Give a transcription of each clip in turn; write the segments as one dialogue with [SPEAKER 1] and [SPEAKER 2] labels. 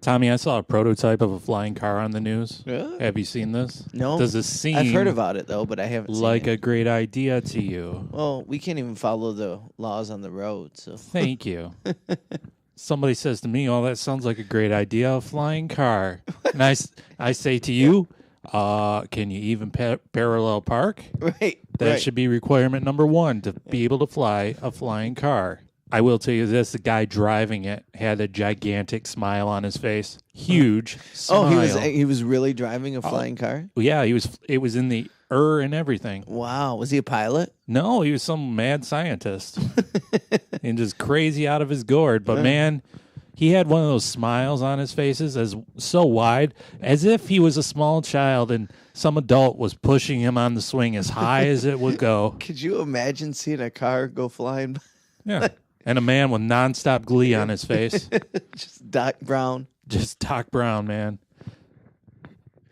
[SPEAKER 1] Tommy, I saw a prototype of a flying car on the news.
[SPEAKER 2] Really?
[SPEAKER 1] Have you seen this?
[SPEAKER 2] No.
[SPEAKER 1] Does this seem
[SPEAKER 2] I've heard about it, though, but I haven't
[SPEAKER 1] like
[SPEAKER 2] seen it.
[SPEAKER 1] a great idea to you?
[SPEAKER 2] Well, we can't even follow the laws on the road, so.
[SPEAKER 1] Thank you. Somebody says to me, "Oh, that sounds like a great idea, a flying car." And I say to you, can you even parallel park?
[SPEAKER 2] Right.
[SPEAKER 1] That should be requirement number 1 to be able to fly a flying car. I will tell you this, the guy driving it had a gigantic smile on his face. Huge smile.
[SPEAKER 2] Oh, he was really driving a flying car?
[SPEAKER 1] Yeah, it was in the and everything.
[SPEAKER 2] Wow. Was he a pilot?
[SPEAKER 1] No, he was some mad scientist. And just crazy out of his gourd. But man, he had one of those smiles on his faces as so wide, as if he was a small child and some adult was pushing him on the swing as high as it would go.
[SPEAKER 2] Could you imagine seeing a car go flying?
[SPEAKER 1] Yeah. And a man with Nonstop Glee on his face.
[SPEAKER 2] Just Doc Brown.
[SPEAKER 1] Just Doc Brown, man.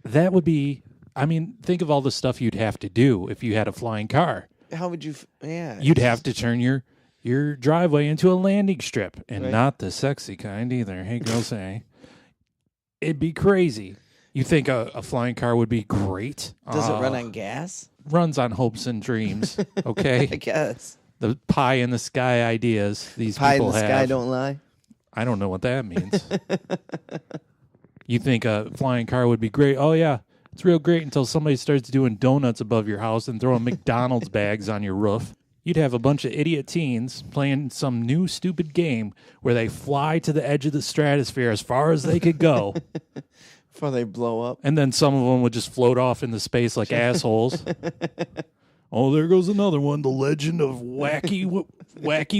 [SPEAKER 1] That would be, I mean, think of all the stuff you'd have to do if you had a flying car.
[SPEAKER 2] How would you,
[SPEAKER 1] You'd have to turn your driveway into a landing strip, and not the sexy kind either. Hey, girls, say. It'd be crazy. You think a flying car would be great?
[SPEAKER 2] Does it run on gas?
[SPEAKER 1] Runs on hopes and dreams, okay?
[SPEAKER 2] I guess.
[SPEAKER 1] The pie in the sky ideas these
[SPEAKER 2] Pie
[SPEAKER 1] people
[SPEAKER 2] in the
[SPEAKER 1] have.
[SPEAKER 2] sky don't lie?
[SPEAKER 1] I don't know what that means. You think a flying car would be great? Oh, yeah. It's real great until somebody starts doing donuts above your house and throwing McDonald's bags on your roof. You'd have a bunch of idiot teens playing some new stupid game where they fly to the edge of the stratosphere as far as they could go.
[SPEAKER 2] Before they blow up.
[SPEAKER 1] And then some of them would just float off into space like assholes. Oh, there goes another one. The Legend of Wacky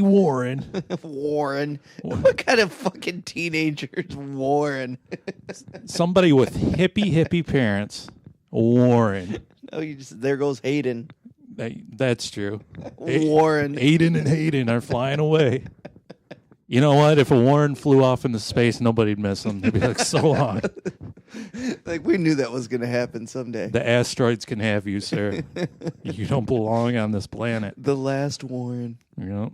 [SPEAKER 1] Warren.
[SPEAKER 2] Warren. What kind of fucking teenager is Warren?
[SPEAKER 1] Somebody with hippie parents. Warren.
[SPEAKER 2] Oh, there goes Hayden.
[SPEAKER 1] That's true.
[SPEAKER 2] Warren.
[SPEAKER 1] Aiden and Hayden are flying away. You know what? If a Warren flew off into space, nobody'd miss him. They'd be like, so long.
[SPEAKER 2] Like, we knew that was going to happen someday.
[SPEAKER 1] The asteroids can have you, sir. You don't belong on this planet.
[SPEAKER 2] The last Warren.
[SPEAKER 1] You know?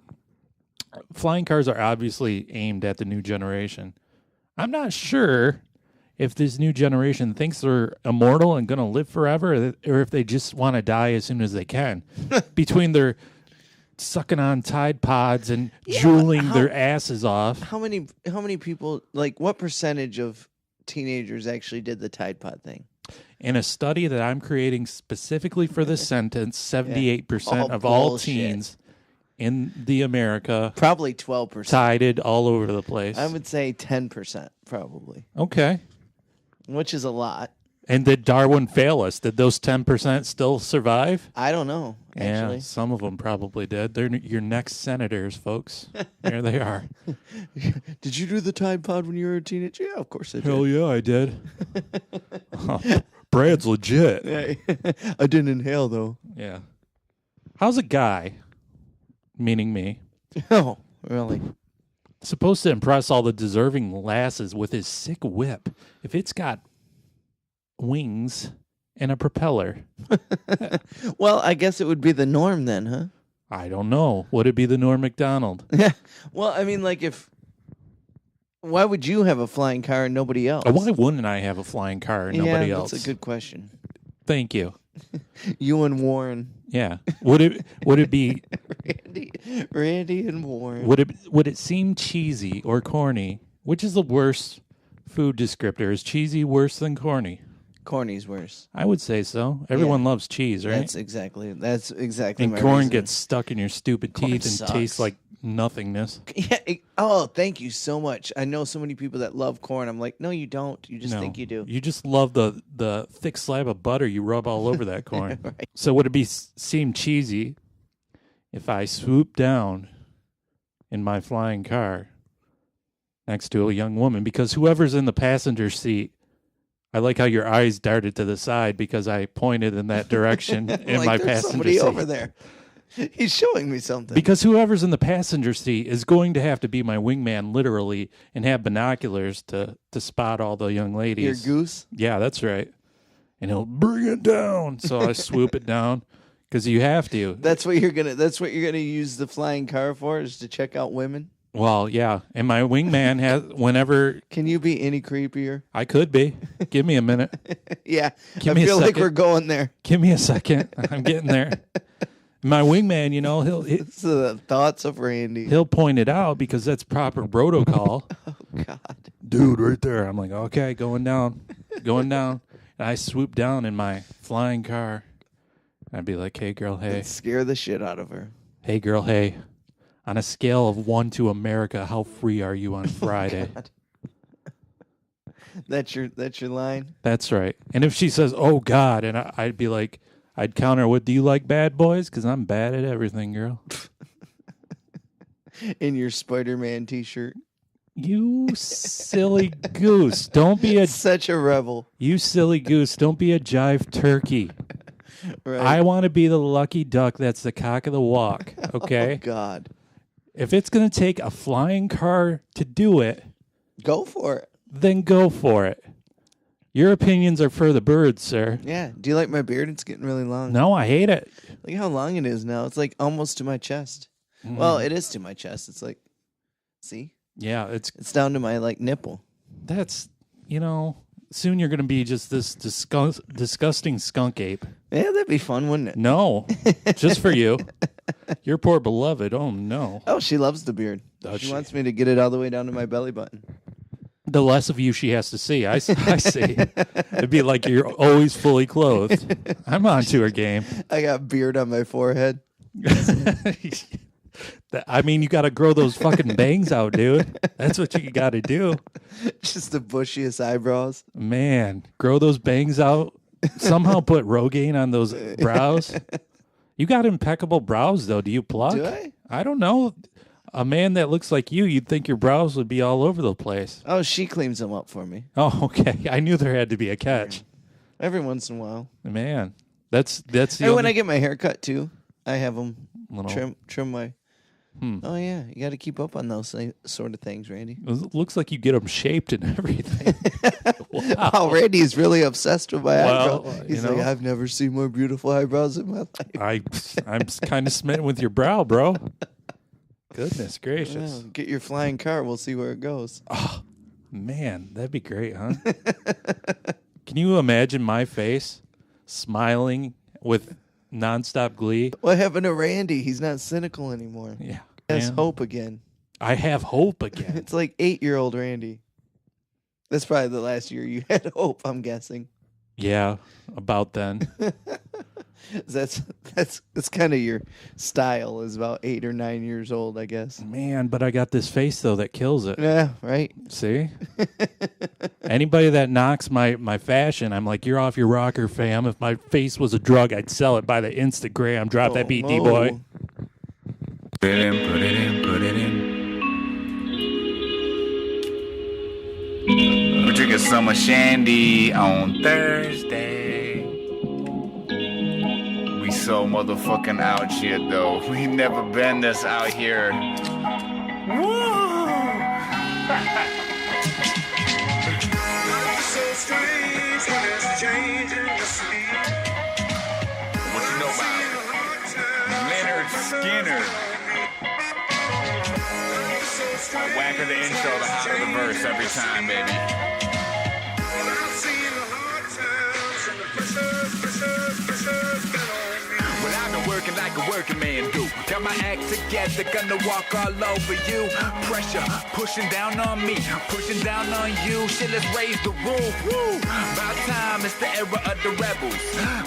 [SPEAKER 1] Flying cars are obviously aimed at the new generation. I'm not sure if this new generation thinks they're immortal and going to live forever, or if they just want to die as soon as they can. Between their sucking on Tide Pods and drooling their asses off.
[SPEAKER 2] How many people, like, what percentage of teenagers actually did the Tide Pod thing?
[SPEAKER 1] In a study that I'm creating specifically for this sentence, 78% of all teens in the America
[SPEAKER 2] probably 12%
[SPEAKER 1] tided all over the place.
[SPEAKER 2] I would say 10% probably.
[SPEAKER 1] Okay.
[SPEAKER 2] Which is a lot.
[SPEAKER 1] And did Darwin fail us? Did those 10% still survive?
[SPEAKER 2] I don't know, actually.
[SPEAKER 1] Yeah, some of them probably did. They're your next senators, folks. There they are.
[SPEAKER 2] Did you do the Tide Pod when you were a teenager? Yeah, of course I did.
[SPEAKER 1] Hell yeah, I did. Brad's legit.
[SPEAKER 2] I didn't inhale, though.
[SPEAKER 1] Yeah. How's a guy, meaning me,
[SPEAKER 2] Oh, really?
[SPEAKER 1] supposed to impress all the deserving lasses with his sick whip if it's got wings and a propeller?
[SPEAKER 2] Well, I guess it would be the norm then, huh?
[SPEAKER 1] I don't know. Would it be the Norm Macdonald?
[SPEAKER 2] Yeah. Well, I mean, like, why would you have a flying car and nobody else?
[SPEAKER 1] Why wouldn't I have a flying car and nobody else?
[SPEAKER 2] That's a good question.
[SPEAKER 1] Thank you.
[SPEAKER 2] You and Warren.
[SPEAKER 1] Yeah. Would it be
[SPEAKER 2] Randy and Warren.
[SPEAKER 1] Would it seem cheesy or corny? Which is the worst food descriptor? Is cheesy worse than corny?
[SPEAKER 2] Corny's worse.
[SPEAKER 1] I would say so. Everyone loves cheese, right?
[SPEAKER 2] That's exactly. And
[SPEAKER 1] my corn
[SPEAKER 2] reasoning.
[SPEAKER 1] Gets stuck in your stupid teeth and
[SPEAKER 2] sucks.
[SPEAKER 1] tastes like nothingness.
[SPEAKER 2] Yeah. Thank you so much. I know so many people that love corn. I'm like, no, you don't. You just think you do.
[SPEAKER 1] You just love the thick slab of butter you rub all over that corn.
[SPEAKER 2] Right.
[SPEAKER 1] So would it seem cheesy if I swoop down in my flying car next to a young woman? Because whoever's in the passenger seat, I like how your eyes darted to the side because I pointed in that direction in my passenger
[SPEAKER 2] somebody
[SPEAKER 1] seat.
[SPEAKER 2] over there. He's showing me something.
[SPEAKER 1] Because whoever's in the passenger seat is going to have to be my wingman, literally, and have binoculars to spot all the young ladies.
[SPEAKER 2] Your goose?
[SPEAKER 1] Yeah, that's right. And he'll bring it down. So I swoop it down because you have to.
[SPEAKER 2] That's what you're gonna use the flying car for, is to check out women?
[SPEAKER 1] Well, yeah. And my wingman has, whenever
[SPEAKER 2] Can you be any creepier?
[SPEAKER 1] I could be, give me a minute.
[SPEAKER 2] Yeah,
[SPEAKER 1] Give
[SPEAKER 2] I
[SPEAKER 1] me a
[SPEAKER 2] feel like
[SPEAKER 1] second.
[SPEAKER 2] we're going there.
[SPEAKER 1] Give me a second. I'm getting there. My wingman, you know,
[SPEAKER 2] It's the thoughts of Randy.
[SPEAKER 1] he'll point it out because that's proper Bro-tocol.
[SPEAKER 2] Oh God.
[SPEAKER 1] Dude, right there. I'm like, okay, going down. And I swoop down in my flying car. I'd be like, hey, girl, hey.
[SPEAKER 2] Scare the shit out of her.
[SPEAKER 1] Hey, girl, hey. On a scale of 1 to America, how free are you on Friday?
[SPEAKER 2] God. That's your line.
[SPEAKER 1] That's right. And if she says, oh, God, and I'd be like, I'd counter with, do you like bad boys? Because I'm bad at everything, girl.
[SPEAKER 2] In your Spider-Man t-shirt.
[SPEAKER 1] You silly goose. Don't be a...
[SPEAKER 2] Such a rebel.
[SPEAKER 1] You silly goose. Don't be a jive turkey.
[SPEAKER 2] Right.
[SPEAKER 1] I want to be the lucky duck that's the cock of the walk, okay?
[SPEAKER 2] Oh God.
[SPEAKER 1] If it's going to take a flying car to do it,
[SPEAKER 2] Go for it.
[SPEAKER 1] then go for it. Your opinions are for the birds, sir.
[SPEAKER 2] Yeah. Do you like my beard? It's getting really long.
[SPEAKER 1] No, I hate it.
[SPEAKER 2] Look how long it is now. It's like almost to my chest. Well, it is to my chest. It's like, see?
[SPEAKER 1] Yeah,
[SPEAKER 2] It's down to my like nipple.
[SPEAKER 1] that's, you know, soon you're going to be just this disgusting skunk ape.
[SPEAKER 2] Yeah, that'd be fun, wouldn't it?
[SPEAKER 1] No, just for you. Your poor beloved. Oh, no.
[SPEAKER 2] Oh, she loves the beard.
[SPEAKER 1] Does
[SPEAKER 2] She
[SPEAKER 1] she?
[SPEAKER 2] wants me to get it all the way down to my belly button.
[SPEAKER 1] The less of you she has to see. I see. It'd be like you're always fully clothed. I'm on to her game.
[SPEAKER 2] I got beard on my forehead.
[SPEAKER 1] I mean, you got to grow those fucking bangs out, dude. That's what you got to do.
[SPEAKER 2] Just the bushiest eyebrows.
[SPEAKER 1] Man, grow those bangs out. Somehow put Rogaine on those brows. You got impeccable brows, though. Do you pluck?
[SPEAKER 2] Do I?
[SPEAKER 1] I don't know. A man that looks like you'd think your brows would be all over the place.
[SPEAKER 2] Oh, she cleans them up for me.
[SPEAKER 1] Oh, okay. I knew there had to be a catch.
[SPEAKER 2] Every once in a while.
[SPEAKER 1] Man, that's the
[SPEAKER 2] And when
[SPEAKER 1] only
[SPEAKER 2] I get my hair cut, too, I have them
[SPEAKER 1] little...
[SPEAKER 2] trim my... Oh, yeah. You got to keep up on those sort of things, Randy.
[SPEAKER 1] It looks like you get them shaped and everything. Wow.
[SPEAKER 2] Oh, Randy's really obsessed with my
[SPEAKER 1] Well,
[SPEAKER 2] eyebrows.
[SPEAKER 1] you
[SPEAKER 2] He's
[SPEAKER 1] know.
[SPEAKER 2] like, I've never seen more beautiful eyebrows in my life.
[SPEAKER 1] I'm kind of smitten with your brow, bro. Goodness gracious.
[SPEAKER 2] Well, get your flying car. We'll see where it goes.
[SPEAKER 1] Oh, man, that'd be great, huh? Can you imagine my face smiling with Nonstop Glee?
[SPEAKER 2] What happened to Randy? He's not cynical anymore.
[SPEAKER 1] Yeah.
[SPEAKER 2] He has
[SPEAKER 1] man.
[SPEAKER 2] hope again.
[SPEAKER 1] I have hope again.
[SPEAKER 2] It's like 8-year-old Randy. That's probably the last year you had hope, I'm guessing.
[SPEAKER 1] Yeah, about then.
[SPEAKER 2] That's kind of your style, is about 8 or 9 years old, I guess.
[SPEAKER 1] Man, but I got this face, though, that kills it.
[SPEAKER 2] Yeah, right.
[SPEAKER 1] See? Anybody that knocks my fashion, I'm like, you're off your rocker, fam. If my face was a drug, I'd sell it by the Instagram. Drop that beat, D-boy.
[SPEAKER 3] Put it in, put it in, put it in. We're drinking summer shandy on Thursday. We so motherfucking out here, though. We never been this out here. Woo! What you know about Leonard Skinner? The whacker the intro, the hotter the verse every time, baby. Well, I've been working like a working man do. Got my act together, gonna walk all over you. Pressure pushing down on me, pushing down on you. Shit, let's raise the roof. Woo! About time, it's the era of the rebels.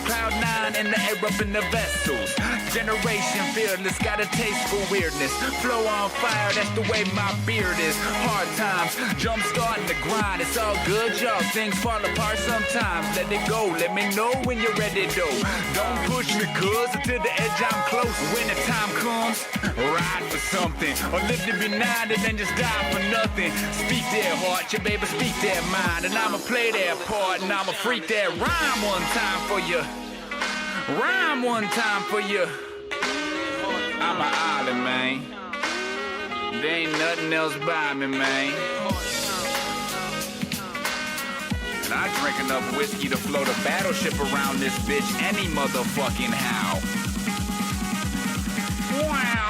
[SPEAKER 3] Cloud 9 in the air up in the vessels. Generation fearless, got a taste for weirdness. Flow on fire, that's the way my beard is. Hard times, jump starting the grind. It's all good, y'all. Things fall apart sometimes. Let it go, let me know when you're ready, though. Don't push me, cuz to the edge I'm close. When the time comes, ride for something. Or live to be 90 and then just die for nothing. Speak their heart, yeah, baby, speak their mind. And I'ma play their part, and I'ma freak that rhyme one time for you. Rhyme one time for you. I'm an island, man. There ain't nothing else by me, man. And I drink enough whiskey to float a battleship around this bitch any motherfucking how. Wow.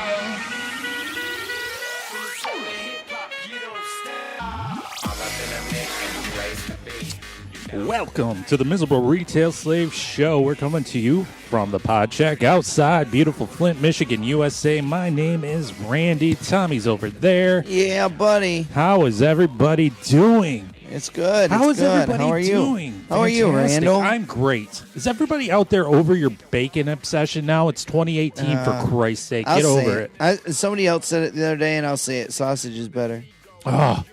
[SPEAKER 1] Welcome to the Miserable Retail Slave Show. We're coming to you from the Pod Shack outside beautiful Flint, Michigan, USA. My name is Randy. Tommy's over there.
[SPEAKER 2] Yeah, buddy.
[SPEAKER 1] How is everybody doing?
[SPEAKER 2] It's good.
[SPEAKER 1] How
[SPEAKER 2] it's
[SPEAKER 1] is
[SPEAKER 2] good.
[SPEAKER 1] everybody
[SPEAKER 2] How are you?
[SPEAKER 1] doing?
[SPEAKER 2] How are you,
[SPEAKER 1] Fantastic.
[SPEAKER 2] Randall?
[SPEAKER 1] I'm great. Is everybody out there over your bacon obsession now? It's 2018, for Christ's sake. Get over it.
[SPEAKER 2] Somebody else said it the other day, and I'll say it. Sausage is better.
[SPEAKER 1] Oh,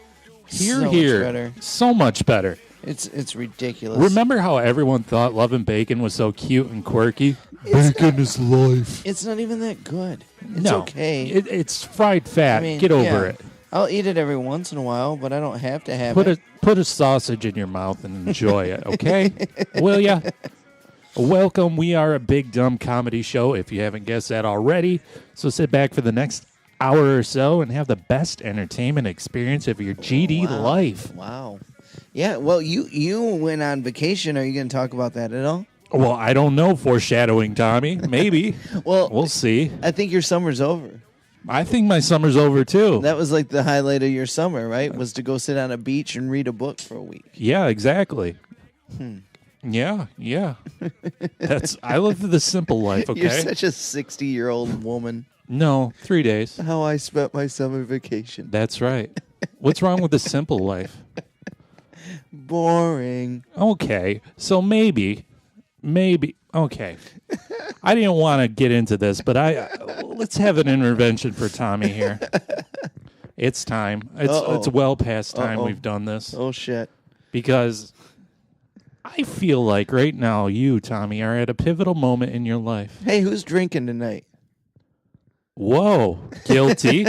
[SPEAKER 2] So much
[SPEAKER 1] here.
[SPEAKER 2] better.
[SPEAKER 1] So much better.
[SPEAKER 2] It's ridiculous.
[SPEAKER 1] Remember how everyone thought Love and Bacon was so cute and quirky? Bacon is life.
[SPEAKER 2] It's not even that good. It's
[SPEAKER 1] No,
[SPEAKER 2] okay.
[SPEAKER 1] it's fried fat.
[SPEAKER 2] I mean,
[SPEAKER 1] Get over
[SPEAKER 2] yeah.
[SPEAKER 1] it.
[SPEAKER 2] I'll eat it every once in a while, but I don't have to have
[SPEAKER 1] Put
[SPEAKER 2] it.
[SPEAKER 1] a sausage in your mouth and enjoy it, okay? Will ya? Welcome. We are a big dumb comedy show, if you haven't guessed that already. So sit back for the next hour or so and have the best entertainment experience of your GD life.
[SPEAKER 2] Wow. Yeah, well, you went on vacation. Are you going to talk about that at all?
[SPEAKER 1] Well, I don't know, foreshadowing, Tommy. Maybe.
[SPEAKER 2] Well,
[SPEAKER 1] We'll see.
[SPEAKER 2] I think your summer's over.
[SPEAKER 1] I think my summer's over, too.
[SPEAKER 2] That was like the highlight of your summer, right? Was to go sit on a beach and read a book for a week.
[SPEAKER 1] Yeah, exactly. Yeah. I live the simple life, okay?
[SPEAKER 2] You're such a 60-year-old woman.
[SPEAKER 1] No, 3 days.
[SPEAKER 2] How I spent my summer vacation.
[SPEAKER 1] That's right. What's wrong with the simple life?
[SPEAKER 2] Boring.
[SPEAKER 1] Okay, so maybe, okay. I didn't want to get into this, but let's have an intervention for Tommy here. It's time. It's well past time we've done this.
[SPEAKER 2] Oh, shit.
[SPEAKER 1] Because I feel like right now you, Tommy, are at a pivotal moment in your life.
[SPEAKER 2] Hey, who's drinking tonight?
[SPEAKER 1] Whoa, guilty.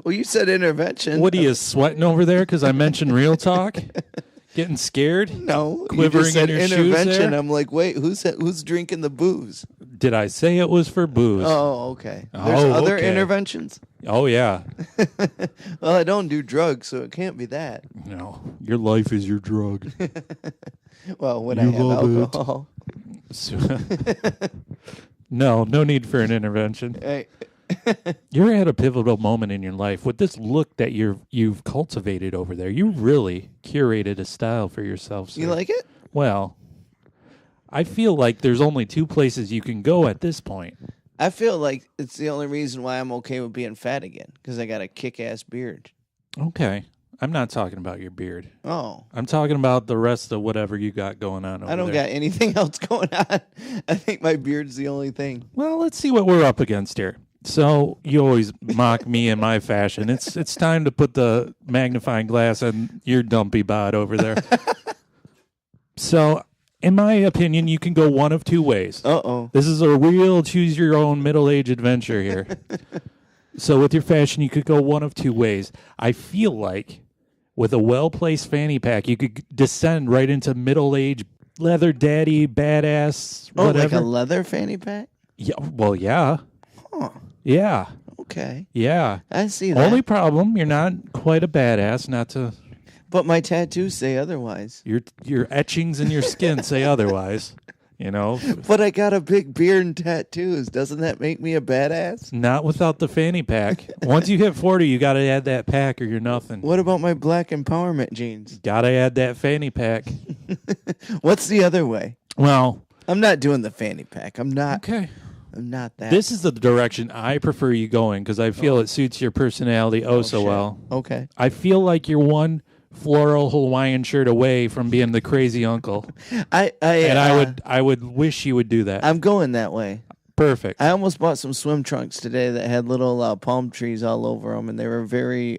[SPEAKER 2] Well, you said intervention.
[SPEAKER 1] What are you sweating over there because I mentioned real talk? Getting scared?
[SPEAKER 2] No,
[SPEAKER 1] Quivering
[SPEAKER 2] you just said
[SPEAKER 1] in your shoes
[SPEAKER 2] intervention.
[SPEAKER 1] there?
[SPEAKER 2] I'm like, wait, who's drinking the booze?
[SPEAKER 1] Did I say it was for booze?
[SPEAKER 2] Oh, okay. There's other
[SPEAKER 1] okay.
[SPEAKER 2] interventions.
[SPEAKER 1] Oh, yeah.
[SPEAKER 2] Well, I don't do drugs, so it can't be that.
[SPEAKER 1] No, your life is your drug.
[SPEAKER 2] Well, when
[SPEAKER 1] You
[SPEAKER 2] I have
[SPEAKER 1] love it.
[SPEAKER 2] alcohol.
[SPEAKER 1] No need for an intervention.
[SPEAKER 2] Hey.
[SPEAKER 1] You're at a pivotal moment in your life with this look that you've cultivated over there. You really curated a style for yourself. Sir.
[SPEAKER 2] You like it?
[SPEAKER 1] Well, I feel like there's only two places you can go at this point.
[SPEAKER 2] I feel like it's the only reason why I'm okay with being fat again, because I got a kick-ass beard.
[SPEAKER 1] Okay. I'm not talking about your beard.
[SPEAKER 2] Oh.
[SPEAKER 1] I'm talking about the rest of whatever you got going on over
[SPEAKER 2] I don't
[SPEAKER 1] there.
[SPEAKER 2] got anything else going on. I think my beard's the only thing.
[SPEAKER 1] Well, let's see what we're up against here. So you always mock me in my fashion. It's time to put the magnifying glass on your dumpy bod over there. So, in my opinion, you can go one of two ways.
[SPEAKER 2] Uh-oh.
[SPEAKER 1] This is a real choose-your-own middle-age adventure here. So with your fashion, you could go one of two ways. I feel like with a well-placed fanny pack, you could descend right into middle-age leather daddy, badass,
[SPEAKER 2] Oh,
[SPEAKER 1] whatever.
[SPEAKER 2] like a leather fanny pack?
[SPEAKER 1] Yeah, well, yeah.
[SPEAKER 2] Huh.
[SPEAKER 1] Yeah.
[SPEAKER 2] Okay.
[SPEAKER 1] Yeah.
[SPEAKER 2] I see that.
[SPEAKER 1] Only problem, you're not quite a badass, not to...
[SPEAKER 2] But my tattoos say otherwise.
[SPEAKER 1] Your etchings in your skin say otherwise, you know.
[SPEAKER 2] But I got a big beard and tattoos. Doesn't that make me a badass?
[SPEAKER 1] Not without the fanny pack. Once you hit 40, you got to add that pack or you're nothing.
[SPEAKER 2] What about my black empowerment jeans?
[SPEAKER 1] Got to add that fanny pack.
[SPEAKER 2] What's the other way?
[SPEAKER 1] Well,
[SPEAKER 2] I'm not doing the fanny pack. I'm not.
[SPEAKER 1] okay.
[SPEAKER 2] I'm not that.
[SPEAKER 1] This is the direction I prefer you going because I feel it suits your personality so
[SPEAKER 2] shit.
[SPEAKER 1] well.
[SPEAKER 2] Okay.
[SPEAKER 1] I feel like you're one floral Hawaiian shirt away from being the crazy uncle. I would wish you would do that.
[SPEAKER 2] I'm going that way.
[SPEAKER 1] Perfect.
[SPEAKER 2] I almost bought some swim trunks today that had little palm trees all over them, and they were very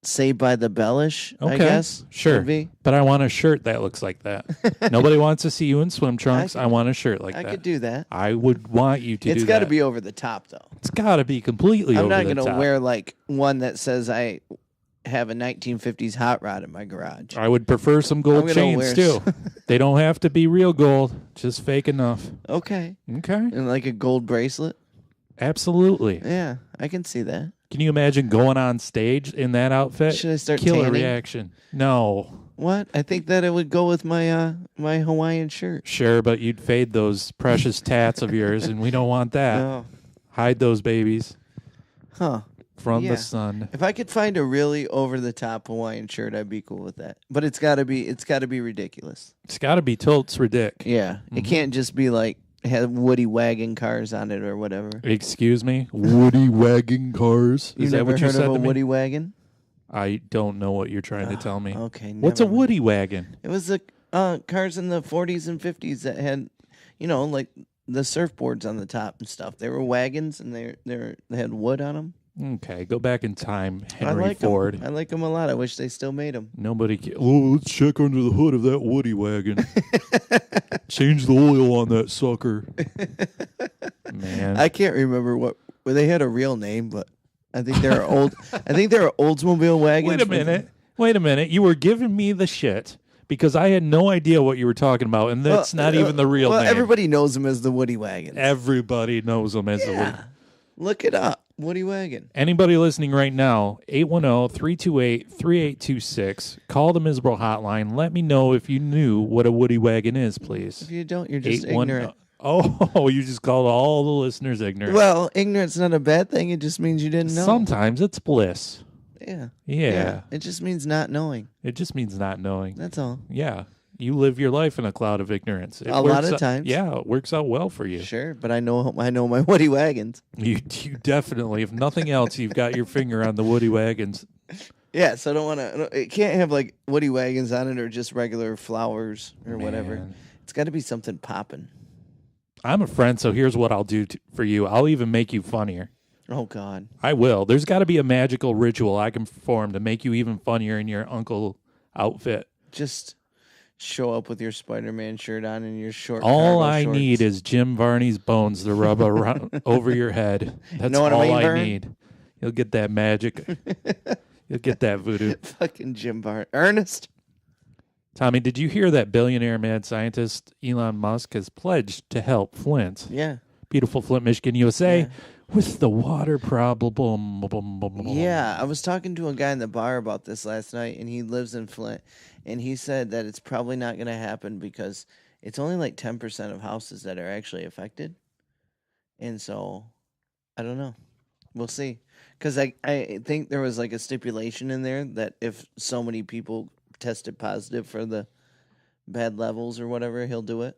[SPEAKER 2] Saved by the Bellish,
[SPEAKER 1] Okay.
[SPEAKER 2] I guess.
[SPEAKER 1] Sure.
[SPEAKER 2] Maybe.
[SPEAKER 1] But I want a shirt that looks like that. Nobody wants to see you in swim trunks. I want a shirt like
[SPEAKER 2] I
[SPEAKER 1] that.
[SPEAKER 2] could do that.
[SPEAKER 1] I would want you to do that.
[SPEAKER 2] It's got to be over the top, though.
[SPEAKER 1] It's got to be completely
[SPEAKER 2] I'm
[SPEAKER 1] over
[SPEAKER 2] not
[SPEAKER 1] the
[SPEAKER 2] going to
[SPEAKER 1] top.
[SPEAKER 2] wear like one that says I have a 1950s hot rod in my garage.
[SPEAKER 1] I would prefer some gold
[SPEAKER 2] gonna
[SPEAKER 1] chains
[SPEAKER 2] wear
[SPEAKER 1] too. They don't have to be real gold, just fake enough.
[SPEAKER 2] Okay.
[SPEAKER 1] Okay.
[SPEAKER 2] And like a gold bracelet.
[SPEAKER 1] Absolutely.
[SPEAKER 2] Yeah, I can see that.
[SPEAKER 1] Can you imagine going on stage in that outfit?
[SPEAKER 2] Should I start
[SPEAKER 1] Killer
[SPEAKER 2] tanning?
[SPEAKER 1] reaction. No.
[SPEAKER 2] What? I think that it would go with my my Hawaiian shirt.
[SPEAKER 1] Sure, but you'd fade those precious tats of yours, and we don't want that.
[SPEAKER 2] No.
[SPEAKER 1] Hide those babies.
[SPEAKER 2] Huh.
[SPEAKER 1] from
[SPEAKER 2] Yeah.
[SPEAKER 1] the sun.
[SPEAKER 2] If I could find a really over the top Hawaiian shirt, I'd be cool with that. But it's gotta be ridiculous.
[SPEAKER 1] It's got to be totes ridic.
[SPEAKER 2] Yeah. It can't just be like have Woodie Wagon cars on it or whatever.
[SPEAKER 1] Excuse me? Woody Wagon cars?
[SPEAKER 2] You've
[SPEAKER 1] Is that
[SPEAKER 2] never
[SPEAKER 1] what you
[SPEAKER 2] heard
[SPEAKER 1] said
[SPEAKER 2] of a
[SPEAKER 1] to me?
[SPEAKER 2] Woodie Wagon?
[SPEAKER 1] I don't know what you're trying to tell me.
[SPEAKER 2] Okay.
[SPEAKER 1] What's a
[SPEAKER 2] never mind.
[SPEAKER 1] Woody Wagon?
[SPEAKER 2] It was the cars in the 40s and 50s that had, like the surfboards on the top and stuff. They were wagons and they had wood on them.
[SPEAKER 1] Okay, go back in time,
[SPEAKER 2] I
[SPEAKER 1] Henry
[SPEAKER 2] like
[SPEAKER 1] Ford.
[SPEAKER 2] them. I like them a lot. I wish they still made them.
[SPEAKER 1] Nobody let's check under the hood of that Woody Wagon. Change the oil on that sucker. Man.
[SPEAKER 2] I can't remember well, they had a real name, but I think they're old. I think they're Oldsmobile wagons.
[SPEAKER 1] Wait a minute. You were giving me the shit because I had no idea what you were talking about, and that's not even the real name.
[SPEAKER 2] Everybody knows them as the Woody Wagons.
[SPEAKER 1] Everybody knows them as the Woody.
[SPEAKER 2] Look it up. Woody Wagon.
[SPEAKER 1] Anybody listening right now, 810-328-3826. Call the Misbro hotline. Let me know if you knew what a Woody Wagon is, please.
[SPEAKER 2] If you don't, you're just ignorant.
[SPEAKER 1] Oh, you just called all the listeners ignorant.
[SPEAKER 2] Well, ignorant's not a bad thing. It just means you didn't know.
[SPEAKER 1] Sometimes it's bliss.
[SPEAKER 2] Yeah.
[SPEAKER 1] Yeah.
[SPEAKER 2] It just means not knowing.
[SPEAKER 1] It just means not knowing.
[SPEAKER 2] That's all.
[SPEAKER 1] Yeah. You live your life in a cloud of ignorance.
[SPEAKER 2] A lot of times.
[SPEAKER 1] Yeah, it works out well for you.
[SPEAKER 2] Sure, but I know my Woody Wagons.
[SPEAKER 1] You definitely, if nothing else, you've got your finger on the Woody Wagons.
[SPEAKER 2] Yeah, so I don't want to. It can't have like Woody Wagons on it or just regular flowers or whatever. It's got to be something popping.
[SPEAKER 1] I'm a friend, so here's what I'll do for you. I'll even make you funnier.
[SPEAKER 2] Oh, God.
[SPEAKER 1] I will. There's got to be a magical ritual I can perform to make you even funnier in your uncle outfit.
[SPEAKER 2] Just show up with your Spider-Man shirt on and your short.
[SPEAKER 1] All I
[SPEAKER 2] shorts.
[SPEAKER 1] need is Jim Varney's bones to rub around over your head. That's
[SPEAKER 2] know what
[SPEAKER 1] all
[SPEAKER 2] I mean,
[SPEAKER 1] I
[SPEAKER 2] Vern?
[SPEAKER 1] need. You'll get that magic. You'll get that voodoo.
[SPEAKER 2] Fucking Jim Barn. Ernest.
[SPEAKER 1] Tommy, did you hear that billionaire mad scientist Elon Musk has pledged to help Flint?
[SPEAKER 2] Yeah.
[SPEAKER 1] Beautiful Flint, Michigan, USA,
[SPEAKER 2] Yeah.
[SPEAKER 1] with the water problem.
[SPEAKER 2] Yeah, I was talking to a guy in the bar about this last night, and he lives in Flint, and he said that it's probably not going to happen because it's only like 10% of houses that are actually affected. And so, I don't know. We'll see. Because I think there was like a stipulation in there that if so many people tested positive for the bad levels or whatever, he'll do it.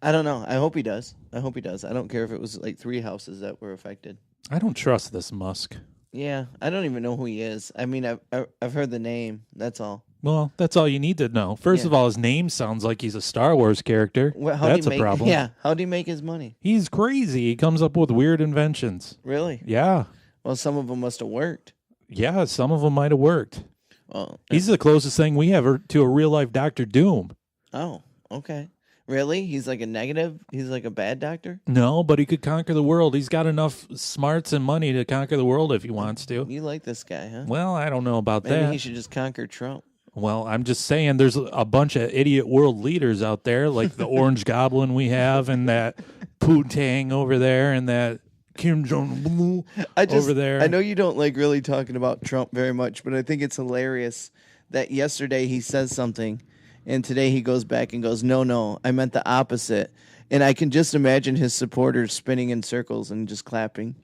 [SPEAKER 2] I don't know. I hope he does. I don't care if it was like 3 houses that were affected.
[SPEAKER 1] I don't trust this Musk.
[SPEAKER 2] Yeah, I don't even know who he is. I mean, I've heard the name. That's all.
[SPEAKER 1] Well, that's all you need to know. First of all, his name sounds like he's a Star Wars character.
[SPEAKER 2] Well,
[SPEAKER 1] That's a problem.
[SPEAKER 2] Yeah, how do you make his money?
[SPEAKER 1] He's crazy. He comes up with weird inventions.
[SPEAKER 2] Really?
[SPEAKER 1] Yeah.
[SPEAKER 2] Well, some of them must have worked.
[SPEAKER 1] Yeah, some of them might have worked.
[SPEAKER 2] Oh,
[SPEAKER 1] He's the closest thing we have to a real-life Dr. Doom.
[SPEAKER 2] oh, okay. Really? He's like a negative? He's like a bad doctor?
[SPEAKER 1] No, but he could conquer the world. He's got enough smarts and money to conquer the world if he wants to.
[SPEAKER 2] You like this guy, huh?
[SPEAKER 1] Well, I don't know about
[SPEAKER 2] Maybe
[SPEAKER 1] that.
[SPEAKER 2] he should just conquer Trump.
[SPEAKER 1] Well, I'm just saying there's a bunch of idiot world leaders out there, like the Orange Goblin we have, and that Poontang over there, and that Kim Jong-un over there.
[SPEAKER 2] I know you don't like really talking about Trump very much, but I think it's hilarious that yesterday he says something, and today he goes back and goes, no, I meant the opposite. And I can just imagine his supporters spinning in circles and just clapping.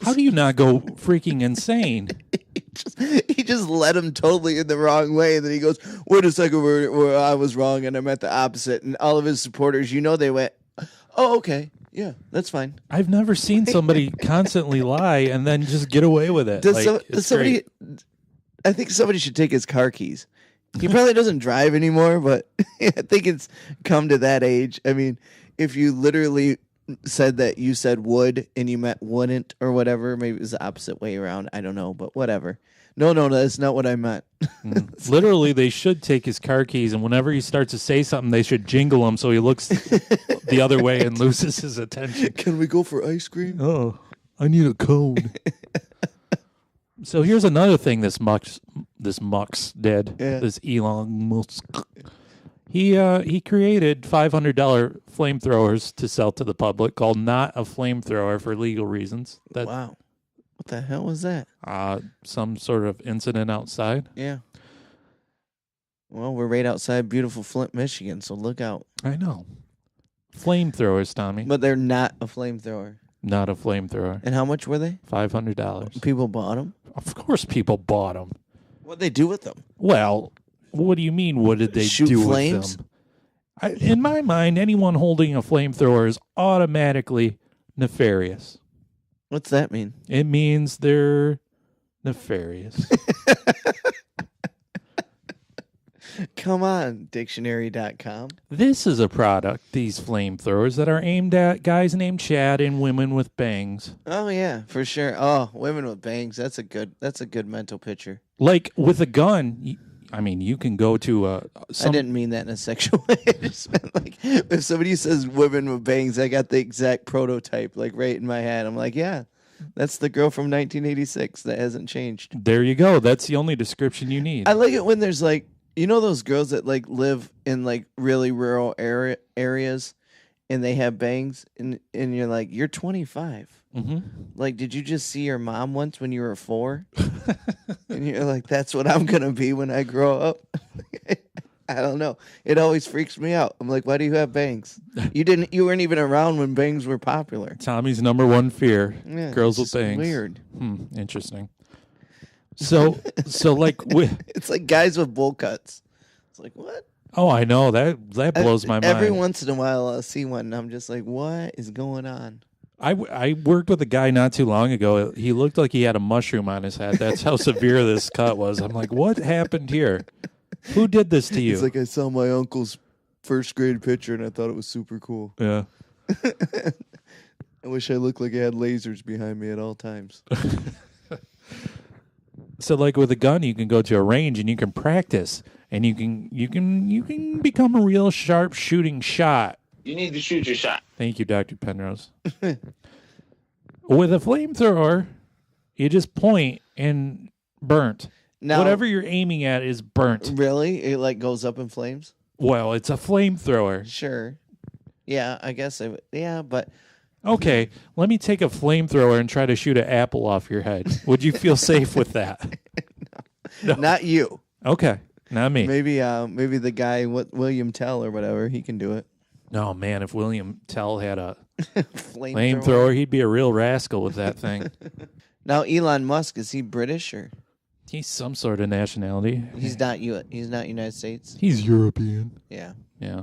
[SPEAKER 1] How do you not go freaking insane?
[SPEAKER 2] He just led him totally in the wrong way. And then he goes, wait a second, where I was wrong and I meant the opposite. And all of his supporters, they went, oh, okay. Yeah, that's fine.
[SPEAKER 1] I've never seen somebody constantly lie and then just get away with it.
[SPEAKER 2] Does somebody?
[SPEAKER 1] Great.
[SPEAKER 2] I think somebody should take his car keys. He probably doesn't drive anymore, but I think it's come to that age. I mean, if you literally said that you said would and you meant wouldn't or whatever, maybe it was the opposite way around. I don't know, but whatever. No, that's not what I meant.
[SPEAKER 1] Literally, they should take his car keys, and whenever he starts to say something, they should jingle him so he looks the other way and loses his attention.
[SPEAKER 2] Can we go for ice cream?
[SPEAKER 1] Oh, I need a cone. So here's another thing this Musk did.
[SPEAKER 2] Yeah.
[SPEAKER 1] This Elon Musk. He created $500 flamethrowers to sell to the public called Not a Flamethrower for legal reasons.
[SPEAKER 2] Wow. What the hell was that?
[SPEAKER 1] Some sort of incident outside.
[SPEAKER 2] Yeah. Well, we're right outside beautiful Flint, Michigan, so look out.
[SPEAKER 1] I know. Flamethrowers, Tommy.
[SPEAKER 2] But they're not a flamethrower.
[SPEAKER 1] Not a flamethrower.
[SPEAKER 2] And how much were they?
[SPEAKER 1] $500.
[SPEAKER 2] People bought them?
[SPEAKER 1] Of course people bought them.
[SPEAKER 2] What'd they do with them?
[SPEAKER 1] Well, what do you mean, what did they
[SPEAKER 2] Shoot
[SPEAKER 1] do
[SPEAKER 2] flames?
[SPEAKER 1] with them? In my mind, anyone holding a flamethrower is automatically nefarious.
[SPEAKER 2] What's that mean?
[SPEAKER 1] It means they're nefarious.
[SPEAKER 2] Come on, dictionary.com.
[SPEAKER 1] This is a product, these flamethrowers, that are aimed at guys named Chad and women with bangs.
[SPEAKER 2] Oh yeah, for sure. Oh, women with bangs. That's a good mental picture.
[SPEAKER 1] Like with a gun, I mean, you can go to
[SPEAKER 2] I didn't mean that in a sexual way. I just meant like if somebody says women with bangs, I got the exact prototype like right in my head. I'm like, yeah, that's the girl from 1986 that hasn't changed.
[SPEAKER 1] There you go. That's the only description you need.
[SPEAKER 2] I like it when there's like, you know, those girls that like live in like really rural areas and they have bangs and you're like, you're 25.
[SPEAKER 1] Mm-hmm.
[SPEAKER 2] Like, did you just see your mom once when you were 4? And you're like, that's what I'm going to be when I grow up. I don't know. It always freaks me out. I'm like, why do you have bangs? You weren't even around when bangs were popular.
[SPEAKER 1] Tommy's number one fear.
[SPEAKER 2] Yeah,
[SPEAKER 1] girls with
[SPEAKER 2] it's
[SPEAKER 1] bangs.
[SPEAKER 2] Weird.
[SPEAKER 1] Interesting. So like
[SPEAKER 2] it's like guys with bowl cuts. It's like, what?
[SPEAKER 1] Oh, I know. That blows my mind.
[SPEAKER 2] Every once in a while I'll see one and I'm just like, what is going on?
[SPEAKER 1] I worked with a guy not too long ago. He looked like he had a mushroom on his head. That's how severe this cut was. I'm like, what happened here? Who did this to you?
[SPEAKER 2] It's like I saw my uncle's first grade picture and I thought it was super cool.
[SPEAKER 1] Yeah.
[SPEAKER 2] I wish I looked like I had lasers behind me at all times.
[SPEAKER 1] So like with a gun, you can go to a range and you can practice and you can become a real sharp shooting shot.
[SPEAKER 4] You need to shoot your shot.
[SPEAKER 1] Thank you, Dr. Penrose. With a flamethrower, you just point and burnt.
[SPEAKER 2] Now,
[SPEAKER 1] whatever you're aiming at is burnt.
[SPEAKER 2] Really? It like goes up in flames?
[SPEAKER 1] Well, it's a flamethrower.
[SPEAKER 2] Sure. Yeah, I guess but
[SPEAKER 1] Okay, let me take a flamethrower and try to shoot an apple off your head. Would you feel safe with that?
[SPEAKER 2] No. Not you.
[SPEAKER 1] Okay, not me.
[SPEAKER 2] Maybe the guy, William Tell or whatever, he can do it.
[SPEAKER 1] No, man, if William Tell had a
[SPEAKER 2] flamethrower,
[SPEAKER 1] he'd be a real rascal with that thing.
[SPEAKER 2] Now, Elon Musk, is he British or?
[SPEAKER 1] He's some sort of nationality.
[SPEAKER 2] He's not United States.
[SPEAKER 1] He's European.
[SPEAKER 2] Yeah.
[SPEAKER 1] Yeah.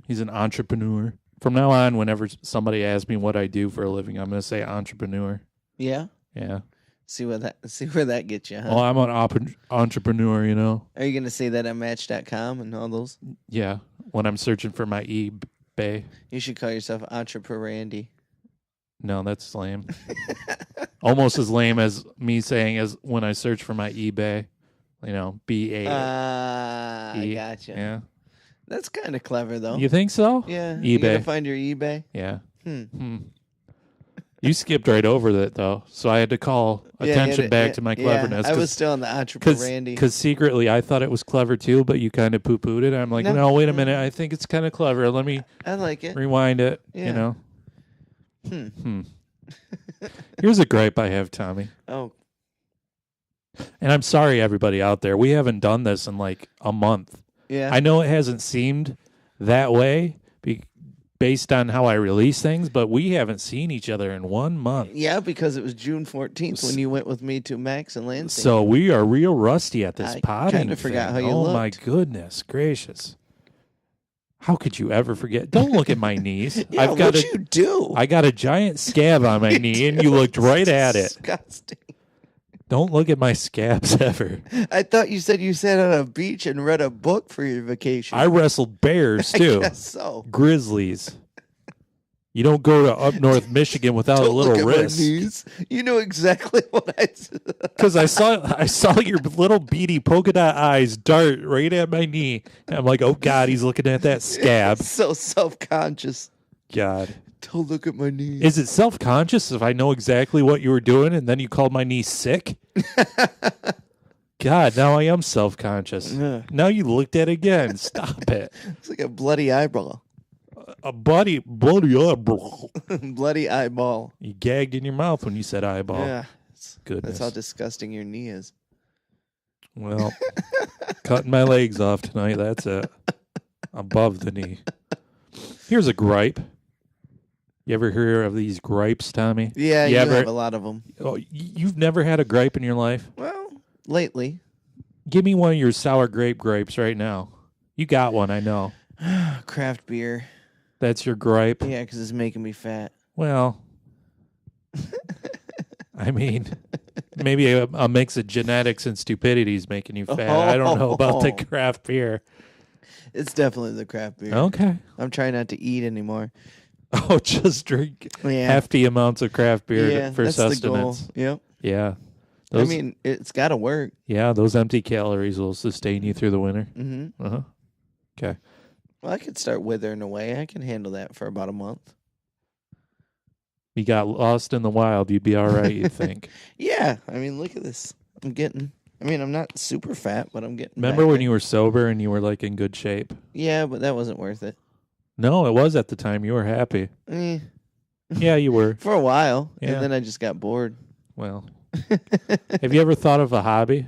[SPEAKER 1] He's an entrepreneur. From now on, whenever somebody asks me what I do for a living, I'm going to say entrepreneur.
[SPEAKER 2] Yeah?
[SPEAKER 1] Yeah.
[SPEAKER 2] See where that gets you, huh?
[SPEAKER 1] Well, I'm an entrepreneur, you know.
[SPEAKER 2] Are you going to say that on Match.com and all those?
[SPEAKER 1] Yeah. When I'm searching for my eBae.
[SPEAKER 2] You should call yourself Entrepreneur Randy.
[SPEAKER 1] No, that's lame. Almost as lame as me saying as when I search for my eBae. You know, BA.
[SPEAKER 2] I gotcha.
[SPEAKER 1] Yeah.
[SPEAKER 2] That's kind of clever, though.
[SPEAKER 1] You think so?
[SPEAKER 2] Yeah.
[SPEAKER 1] eBae.
[SPEAKER 2] You gotta find your eBay?
[SPEAKER 1] Yeah. You skipped right over that, though. So I had to call attention back to my cleverness.
[SPEAKER 2] I was still on the Entrepreneur Randy.
[SPEAKER 1] Because secretly I thought it was clever, too, but you kind of poo-pooed it. I'm like, no, wait a minute. I think it's kind of clever. Let me
[SPEAKER 2] I like it.
[SPEAKER 1] rewind it, you know? Here's a gripe I have, Tommy.
[SPEAKER 2] Oh.
[SPEAKER 1] And I'm sorry, everybody out there. We haven't done this in like a month.
[SPEAKER 2] Yeah.
[SPEAKER 1] I know it hasn't seemed that way based on how I release things, but we haven't seen each other in 1 month.
[SPEAKER 2] Yeah, because it was June 14th when you went with me to Max and Lansing.
[SPEAKER 1] So we are real rusty at this potting.
[SPEAKER 2] I kind of forgot how you looked.
[SPEAKER 1] Oh, my goodness gracious. How could you ever forget? Don't look at my knees.
[SPEAKER 2] Yeah, what'd you do?
[SPEAKER 1] I got a giant scab on my knee, and you looked right at it.
[SPEAKER 2] Disgusting.
[SPEAKER 1] Don't look at my scabs ever.
[SPEAKER 2] I thought you said you sat on a beach and read a book for your vacation.
[SPEAKER 1] I wrestled bears, too.
[SPEAKER 2] I guess so.
[SPEAKER 1] Grizzlies. You don't go to up north Michigan without a little
[SPEAKER 2] look at
[SPEAKER 1] risk.
[SPEAKER 2] my knees. You know exactly what I said.
[SPEAKER 1] Because I saw your little beady polka dot eyes dart right at my knee. And I'm like, oh, God, he's looking at that scab.
[SPEAKER 2] So self-conscious.
[SPEAKER 1] God.
[SPEAKER 2] Don't look at my knees.
[SPEAKER 1] Is it self-conscious if I know exactly what you were doing and then you called my knee sick? God, now I am self-conscious. Now you looked at it again. Stop it.
[SPEAKER 2] It's like a bloody eyeball.
[SPEAKER 1] A bloody eyeball.
[SPEAKER 2] Bloody eyeball.
[SPEAKER 1] You gagged in your mouth when you said eyeball.
[SPEAKER 2] Yeah.
[SPEAKER 1] Goodness.
[SPEAKER 2] That's how disgusting your knee is.
[SPEAKER 1] Well, cutting my legs off tonight, that's it. Above the knee. Here's a gripe. You ever hear of these gripes, Tommy?
[SPEAKER 2] Yeah, you have a lot of them.
[SPEAKER 1] Oh, you've never had a gripe in your life?
[SPEAKER 2] Well, lately.
[SPEAKER 1] Give me one of your sour grape grapes right now. You got one, I know.
[SPEAKER 2] Craft beer.
[SPEAKER 1] That's your gripe?
[SPEAKER 2] Yeah, because it's making me fat.
[SPEAKER 1] Well, I mean, maybe a mix of genetics and stupidity is making you fat. I don't know about the craft beer.
[SPEAKER 2] It's definitely the craft beer.
[SPEAKER 1] Okay.
[SPEAKER 2] I'm trying not to eat anymore.
[SPEAKER 1] Oh, just drink hefty amounts of craft beer for
[SPEAKER 2] that's
[SPEAKER 1] sustenance.
[SPEAKER 2] The goal. Yep.
[SPEAKER 1] Yeah.
[SPEAKER 2] I mean, it's got to work.
[SPEAKER 1] Yeah, those empty calories will sustain you through the winter.
[SPEAKER 2] Mm-hmm.
[SPEAKER 1] Uh-huh. Okay.
[SPEAKER 2] Well, I could start withering away. I can handle that for about a month.
[SPEAKER 1] You got lost in the wild, you'd be all right, you think.
[SPEAKER 2] Yeah. I mean, look at this. I'm not super fat, but I'm getting
[SPEAKER 1] Remember when you were sober and you were like in good shape?
[SPEAKER 2] Yeah, but that wasn't worth it.
[SPEAKER 1] No, it was at the time. You were happy. Yeah, you were.
[SPEAKER 2] For a while.
[SPEAKER 1] Yeah.
[SPEAKER 2] And then I just got bored.
[SPEAKER 1] Well, have you ever thought of a hobby?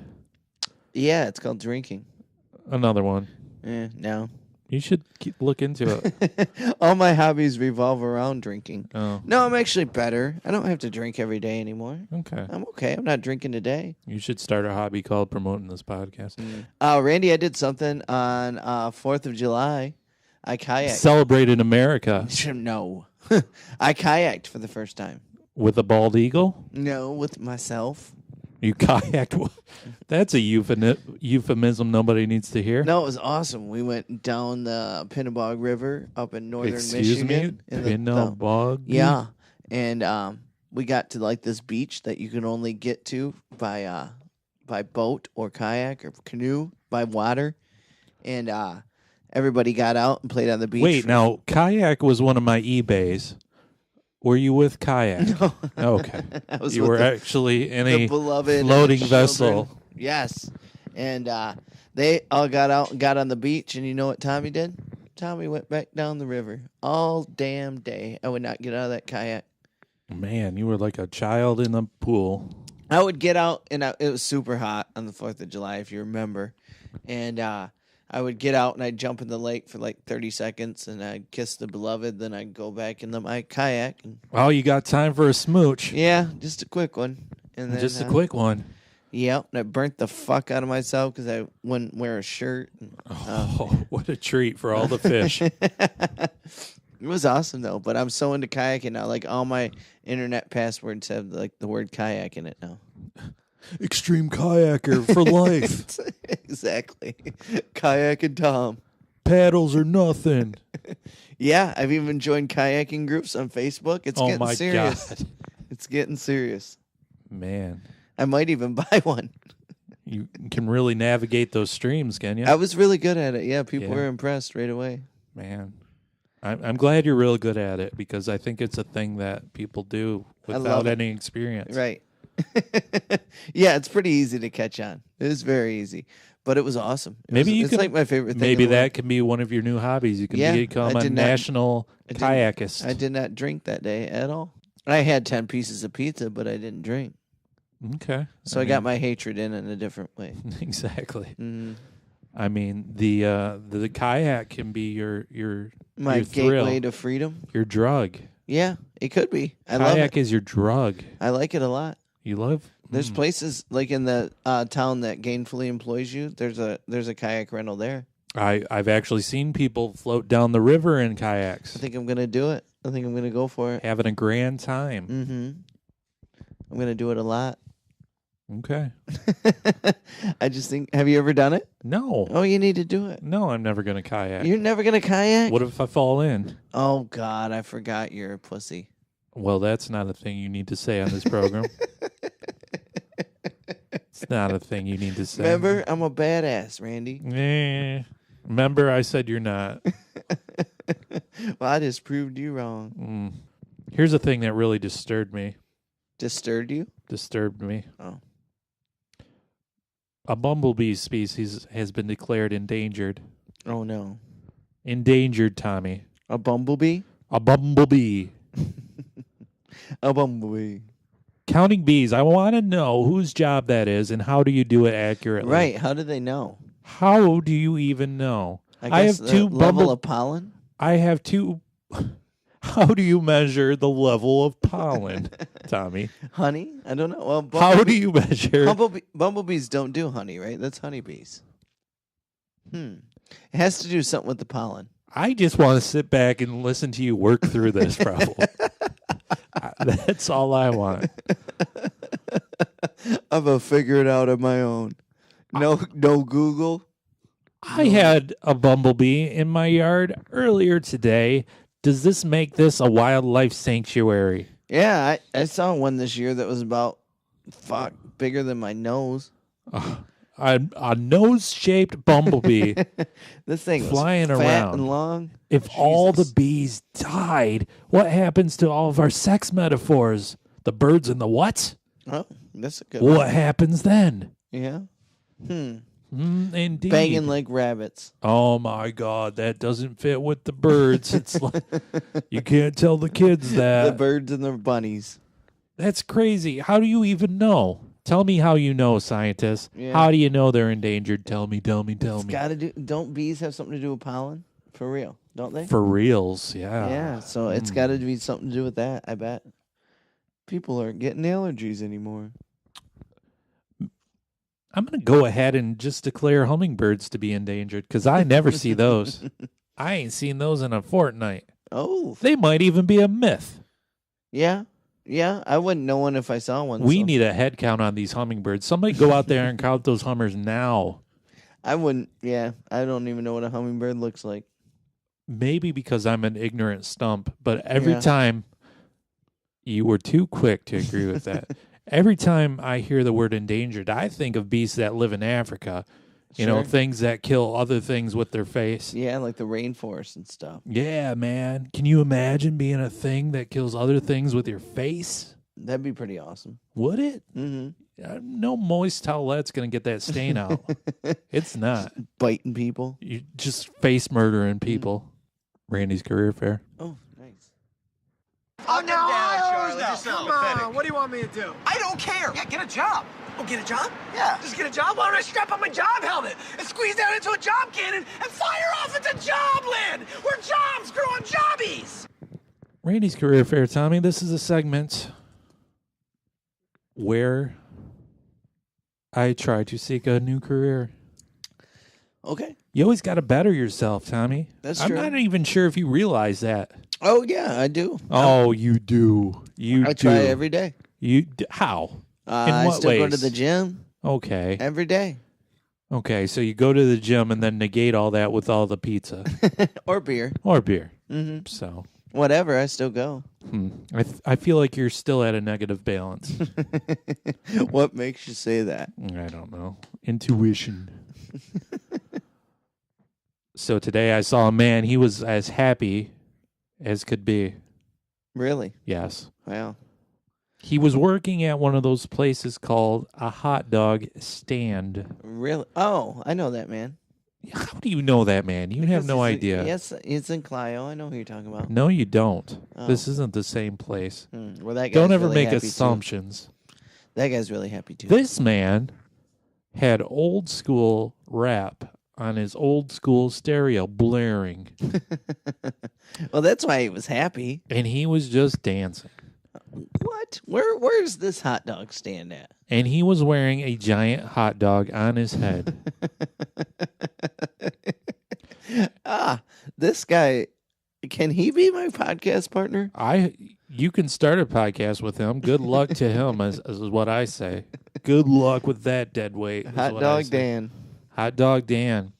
[SPEAKER 2] Yeah, it's called drinking.
[SPEAKER 1] Another one.
[SPEAKER 2] No.
[SPEAKER 1] You should look into it.
[SPEAKER 2] All my hobbies revolve around drinking.
[SPEAKER 1] Oh.
[SPEAKER 2] No, I'm actually better. I don't have to drink every day anymore.
[SPEAKER 1] Okay.
[SPEAKER 2] I'm okay. I'm not drinking today.
[SPEAKER 1] You should start a hobby called promoting this podcast.
[SPEAKER 2] Randy, I did something on 4th of July. I kayaked.
[SPEAKER 1] Celebrated America.
[SPEAKER 2] No. I kayaked for the first time.
[SPEAKER 1] With a bald eagle?
[SPEAKER 2] No, with myself.
[SPEAKER 1] You kayaked? That's a euphemism nobody needs to hear.
[SPEAKER 2] No, it was awesome. We went down the Pinnebog River up in northern
[SPEAKER 1] Excuse
[SPEAKER 2] Michigan.
[SPEAKER 1] me? Pinnebog?
[SPEAKER 2] Yeah. And we got to like this beach that you can only get to by boat or kayak or canoe by water. And everybody got out and played on the beach.
[SPEAKER 1] Wait, now, kayak was one of my eBays. Were you with kayak?
[SPEAKER 2] No.
[SPEAKER 1] Okay. You were actually in
[SPEAKER 2] the
[SPEAKER 1] a
[SPEAKER 2] beloved
[SPEAKER 1] floating
[SPEAKER 2] children.
[SPEAKER 1] vessel.
[SPEAKER 2] Yes. And they all got out and got on the beach, and you know what Tommy did? Tommy went back down the river all damn day. I would not get out of that kayak.
[SPEAKER 1] Man, you were like a child in the pool.
[SPEAKER 2] I would get out, and it was super hot on the 4th of July, if you remember. And I would get out, and I'd jump in the lake for like 30 seconds, and I'd kiss the beloved. Then I'd go back in my kayak. And,
[SPEAKER 1] oh, you got time for a smooch.
[SPEAKER 2] yeah, just a quick one. And then,
[SPEAKER 1] just a quick one.
[SPEAKER 2] Yep, and I burnt the fuck out of myself because I wouldn't wear a shirt.
[SPEAKER 1] Oh, what a treat for all the fish.
[SPEAKER 2] It was awesome, though. But I'm so into kayaking now. Like, all my internet passwords have, like, the word kayak in it now.
[SPEAKER 1] Extreme kayaker for life.
[SPEAKER 2] Exactly. Kayak and Tom.
[SPEAKER 1] Paddles or nothing.
[SPEAKER 2] Yeah, I've even joined kayaking groups on Facebook. It's getting serious.
[SPEAKER 1] God.
[SPEAKER 2] It's getting serious.
[SPEAKER 1] Man.
[SPEAKER 2] I might even buy one.
[SPEAKER 1] You can really navigate those streams, can you?
[SPEAKER 2] I was really good at it. Yeah, people were impressed right away.
[SPEAKER 1] Man. I'm glad you're real good at it because I think it's a thing that people do without any experience.
[SPEAKER 2] Right. Yeah, it's pretty easy to catch on. It was very easy, but it was awesome. It's like my favorite thing.
[SPEAKER 1] Maybe that can be one of your new hobbies. You can become a national kayakist.
[SPEAKER 2] I did not drink that day at all. I had 10 pieces of pizza, but I didn't drink.
[SPEAKER 1] Okay.
[SPEAKER 2] So I got my hatred in a different way.
[SPEAKER 1] Exactly.
[SPEAKER 2] Mm-hmm.
[SPEAKER 1] I mean, the kayak can be
[SPEAKER 2] my
[SPEAKER 1] your
[SPEAKER 2] gateway
[SPEAKER 1] thrill,
[SPEAKER 2] to freedom.
[SPEAKER 1] your drug.
[SPEAKER 2] Yeah, it could be. I love
[SPEAKER 1] Kayak
[SPEAKER 2] it.
[SPEAKER 1] is your drug.
[SPEAKER 2] I like it a lot.
[SPEAKER 1] You love?
[SPEAKER 2] There's places like in the town that gainfully employs you. There's a kayak rental there.
[SPEAKER 1] I've actually seen people float down the river in kayaks.
[SPEAKER 2] I think I'm gonna do it. I think I'm gonna go for it.
[SPEAKER 1] Having a grand time.
[SPEAKER 2] Mm-hmm. I'm gonna do it a lot.
[SPEAKER 1] Okay.
[SPEAKER 2] I just think. Have you ever done it?
[SPEAKER 1] No.
[SPEAKER 2] Oh, you need to do it.
[SPEAKER 1] No, I'm never going to kayak.
[SPEAKER 2] You're never gonna kayak?
[SPEAKER 1] What if I fall in?
[SPEAKER 2] Oh God, I forgot you're a pussy.
[SPEAKER 1] Well, that's not a thing you need to say on this program. It's not a thing you need to say.
[SPEAKER 2] Remember, I'm a badass, Randy.
[SPEAKER 1] Remember, I said you're not.
[SPEAKER 2] Well, I just proved you wrong.
[SPEAKER 1] Here's a thing that really disturbed me.
[SPEAKER 2] Disturbed you?
[SPEAKER 1] Disturbed me.
[SPEAKER 2] Oh.
[SPEAKER 1] A bumblebee species has been declared endangered.
[SPEAKER 2] Oh, no.
[SPEAKER 1] Endangered, Tommy.
[SPEAKER 2] A bumblebee?
[SPEAKER 1] A bumblebee.
[SPEAKER 2] A bumblebee.
[SPEAKER 1] Counting bees. I want to know whose job that is and how do you do it accurately?
[SPEAKER 2] Right. How do they know?
[SPEAKER 1] How do you even know?
[SPEAKER 2] I guess
[SPEAKER 1] have two
[SPEAKER 2] level of pollen?
[SPEAKER 1] I have two. How do you measure the level of pollen, Tommy?
[SPEAKER 2] Honey? I don't know. Well,
[SPEAKER 1] How do you measure?
[SPEAKER 2] bumblebees don't do honey, right? That's honeybees. It has to do something with the pollen.
[SPEAKER 1] I just want to sit back and listen to you work through this problem. That's all I want.
[SPEAKER 2] I'm going to figure it out on my own. No Google.
[SPEAKER 1] I had a bumblebee in my yard earlier today. Does this make this a wildlife sanctuary?
[SPEAKER 2] Yeah, I saw one this year that was about, bigger than my nose.
[SPEAKER 1] A nose-shaped bumblebee
[SPEAKER 2] This thing
[SPEAKER 1] flying
[SPEAKER 2] was fat
[SPEAKER 1] around.
[SPEAKER 2] and long.
[SPEAKER 1] If all the bees died, what happens to all of our sex metaphors? The birds and the what?
[SPEAKER 2] Oh, that's a good
[SPEAKER 1] What
[SPEAKER 2] one.
[SPEAKER 1] happens then?
[SPEAKER 2] Yeah.
[SPEAKER 1] Indeed.
[SPEAKER 2] Banging like rabbits.
[SPEAKER 1] Oh my God, that doesn't fit with the birds. It's like you can't tell the kids that.
[SPEAKER 2] The birds and the bunnies.
[SPEAKER 1] That's crazy. How do you even know? Tell me how you know, scientists.
[SPEAKER 2] Yeah.
[SPEAKER 1] How do you know they're endangered? Tell me.
[SPEAKER 2] It's gotta do. Don't bees have something to do with pollen? For real, don't they?
[SPEAKER 1] For reals, yeah.
[SPEAKER 2] Yeah. So it's got to be something to do with that. I bet. People aren't getting allergies anymore.
[SPEAKER 1] I'm going to go ahead and just declare hummingbirds to be endangered because I never see those. I ain't seen those in a fortnight.
[SPEAKER 2] Oh.
[SPEAKER 1] They might even be a myth.
[SPEAKER 2] Yeah. Yeah. I wouldn't know one if I saw one.
[SPEAKER 1] We need a head count on these hummingbirds. Somebody go out there and count those hummers now.
[SPEAKER 2] I wouldn't. Yeah. I don't even know what a hummingbird looks like.
[SPEAKER 1] Maybe because I'm an ignorant stump, but every
[SPEAKER 2] Yeah.
[SPEAKER 1] time you were too quick to agree with that. Every time I hear the word endangered, I think of beasts that live in Africa. You know,
[SPEAKER 2] Sure.
[SPEAKER 1] things that kill other things with their face.
[SPEAKER 2] Yeah, like the rainforest and stuff.
[SPEAKER 1] Yeah, man. Can you imagine being a thing that kills other things with your face?
[SPEAKER 2] That'd be pretty awesome.
[SPEAKER 1] Would it?
[SPEAKER 2] Mm-hmm.
[SPEAKER 1] No moist towelette's going to get that stain out. It's not.
[SPEAKER 2] Biting people.
[SPEAKER 1] You just face murdering people. Randy's career fair.
[SPEAKER 2] Oh, nice.
[SPEAKER 4] Oh, no, come on. What do you want me to do?
[SPEAKER 5] I don't care.
[SPEAKER 4] Yeah, get a job.
[SPEAKER 5] Oh, get a job?
[SPEAKER 4] Yeah. Just get a job? Why don't I strap on my job helmet and squeeze down into a job cannon and fire off into Jobland, where jobs grow on jobbies?
[SPEAKER 1] Randy's career fair, Tommy. This is a segment where I try to seek a new career.
[SPEAKER 2] Okay.
[SPEAKER 1] You always got to better yourself, Tommy.
[SPEAKER 2] That's true.
[SPEAKER 1] I'm not even sure if you realize that.
[SPEAKER 2] Oh, yeah, I do.
[SPEAKER 1] Oh, you do.
[SPEAKER 2] I try every day.
[SPEAKER 1] How? In
[SPEAKER 2] I
[SPEAKER 1] what
[SPEAKER 2] still go to
[SPEAKER 1] ways?
[SPEAKER 2] the gym
[SPEAKER 1] Okay.
[SPEAKER 2] every day.
[SPEAKER 1] Okay, so you go to the gym and then negate all that with all the pizza
[SPEAKER 2] Or beer.
[SPEAKER 1] or beer.
[SPEAKER 2] Mm-hmm.
[SPEAKER 1] So
[SPEAKER 2] Whatever, I still go.
[SPEAKER 1] I feel like you're still at a negative balance.
[SPEAKER 2] What makes you say that?
[SPEAKER 1] I don't know. Intuition. So today I saw a man. He was as happy as could be.
[SPEAKER 2] Really?
[SPEAKER 1] Yes.
[SPEAKER 2] Wow.
[SPEAKER 1] He was working at one of those places called a hot dog stand.
[SPEAKER 2] Really? Oh, I know that man.
[SPEAKER 1] How do you know that, man? You have no idea.
[SPEAKER 2] Yes, it's in Clio. I know who you're talking about.
[SPEAKER 1] No, you don't.
[SPEAKER 2] Oh.
[SPEAKER 1] This isn't the same place.
[SPEAKER 2] Well, that guy's
[SPEAKER 1] Don't ever
[SPEAKER 2] really
[SPEAKER 1] make
[SPEAKER 2] happy too.
[SPEAKER 1] assumptions.
[SPEAKER 2] That guy's really happy too.
[SPEAKER 1] This man had old school rap on his old school stereo blaring,
[SPEAKER 2] Well, that's why he was happy.
[SPEAKER 1] and he was just dancing.
[SPEAKER 2] What? Where's this hot dog stand at?
[SPEAKER 1] And he was wearing a giant hot dog on his head.
[SPEAKER 2] This guy, can he be my podcast partner?
[SPEAKER 1] You can start a podcast with him. Good luck to him, is what I say. Good luck with that dead weight. is
[SPEAKER 2] Hot
[SPEAKER 1] what I
[SPEAKER 2] dog
[SPEAKER 1] say.
[SPEAKER 2] Dan.
[SPEAKER 1] Hot dog Dan.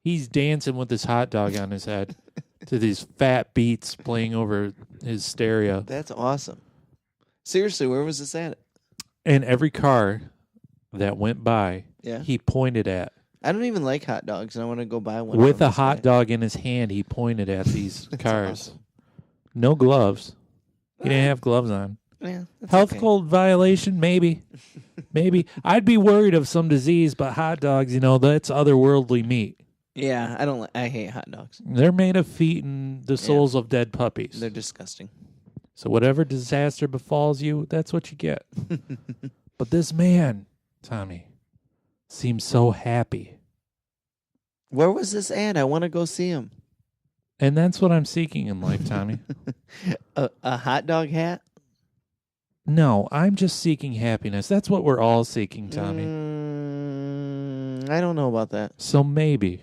[SPEAKER 1] He's dancing with his hot dog on his head to these fat beats playing over his stereo.
[SPEAKER 2] That's awesome. Seriously, where was this at?
[SPEAKER 1] And every car that went by,
[SPEAKER 2] Yeah.
[SPEAKER 1] he pointed at.
[SPEAKER 2] I don't even like hot dogs, and I want to go buy one.
[SPEAKER 1] With
[SPEAKER 2] from
[SPEAKER 1] a
[SPEAKER 2] this
[SPEAKER 1] hot
[SPEAKER 2] guy.
[SPEAKER 1] dog in his hand, he pointed at these cars. No gloves. He didn't have gloves on.
[SPEAKER 2] Yeah, that's
[SPEAKER 1] Health
[SPEAKER 2] okay.
[SPEAKER 1] code violation, maybe. Maybe. I'd be worried of some disease, but hot dogs, that's otherworldly meat.
[SPEAKER 2] Yeah, I hate hot dogs.
[SPEAKER 1] They're made of feet and the souls of dead puppies.
[SPEAKER 2] They're disgusting.
[SPEAKER 1] So whatever disaster befalls you, that's what you get. But this man, Tommy, seems so happy.
[SPEAKER 2] Where was this at? I want to go see him.
[SPEAKER 1] And that's what I'm seeking in life, Tommy.
[SPEAKER 2] A hot dog hat?
[SPEAKER 1] No, I'm just seeking happiness. That's what we're all seeking, Tommy.
[SPEAKER 2] I don't know about that.
[SPEAKER 1] So maybe,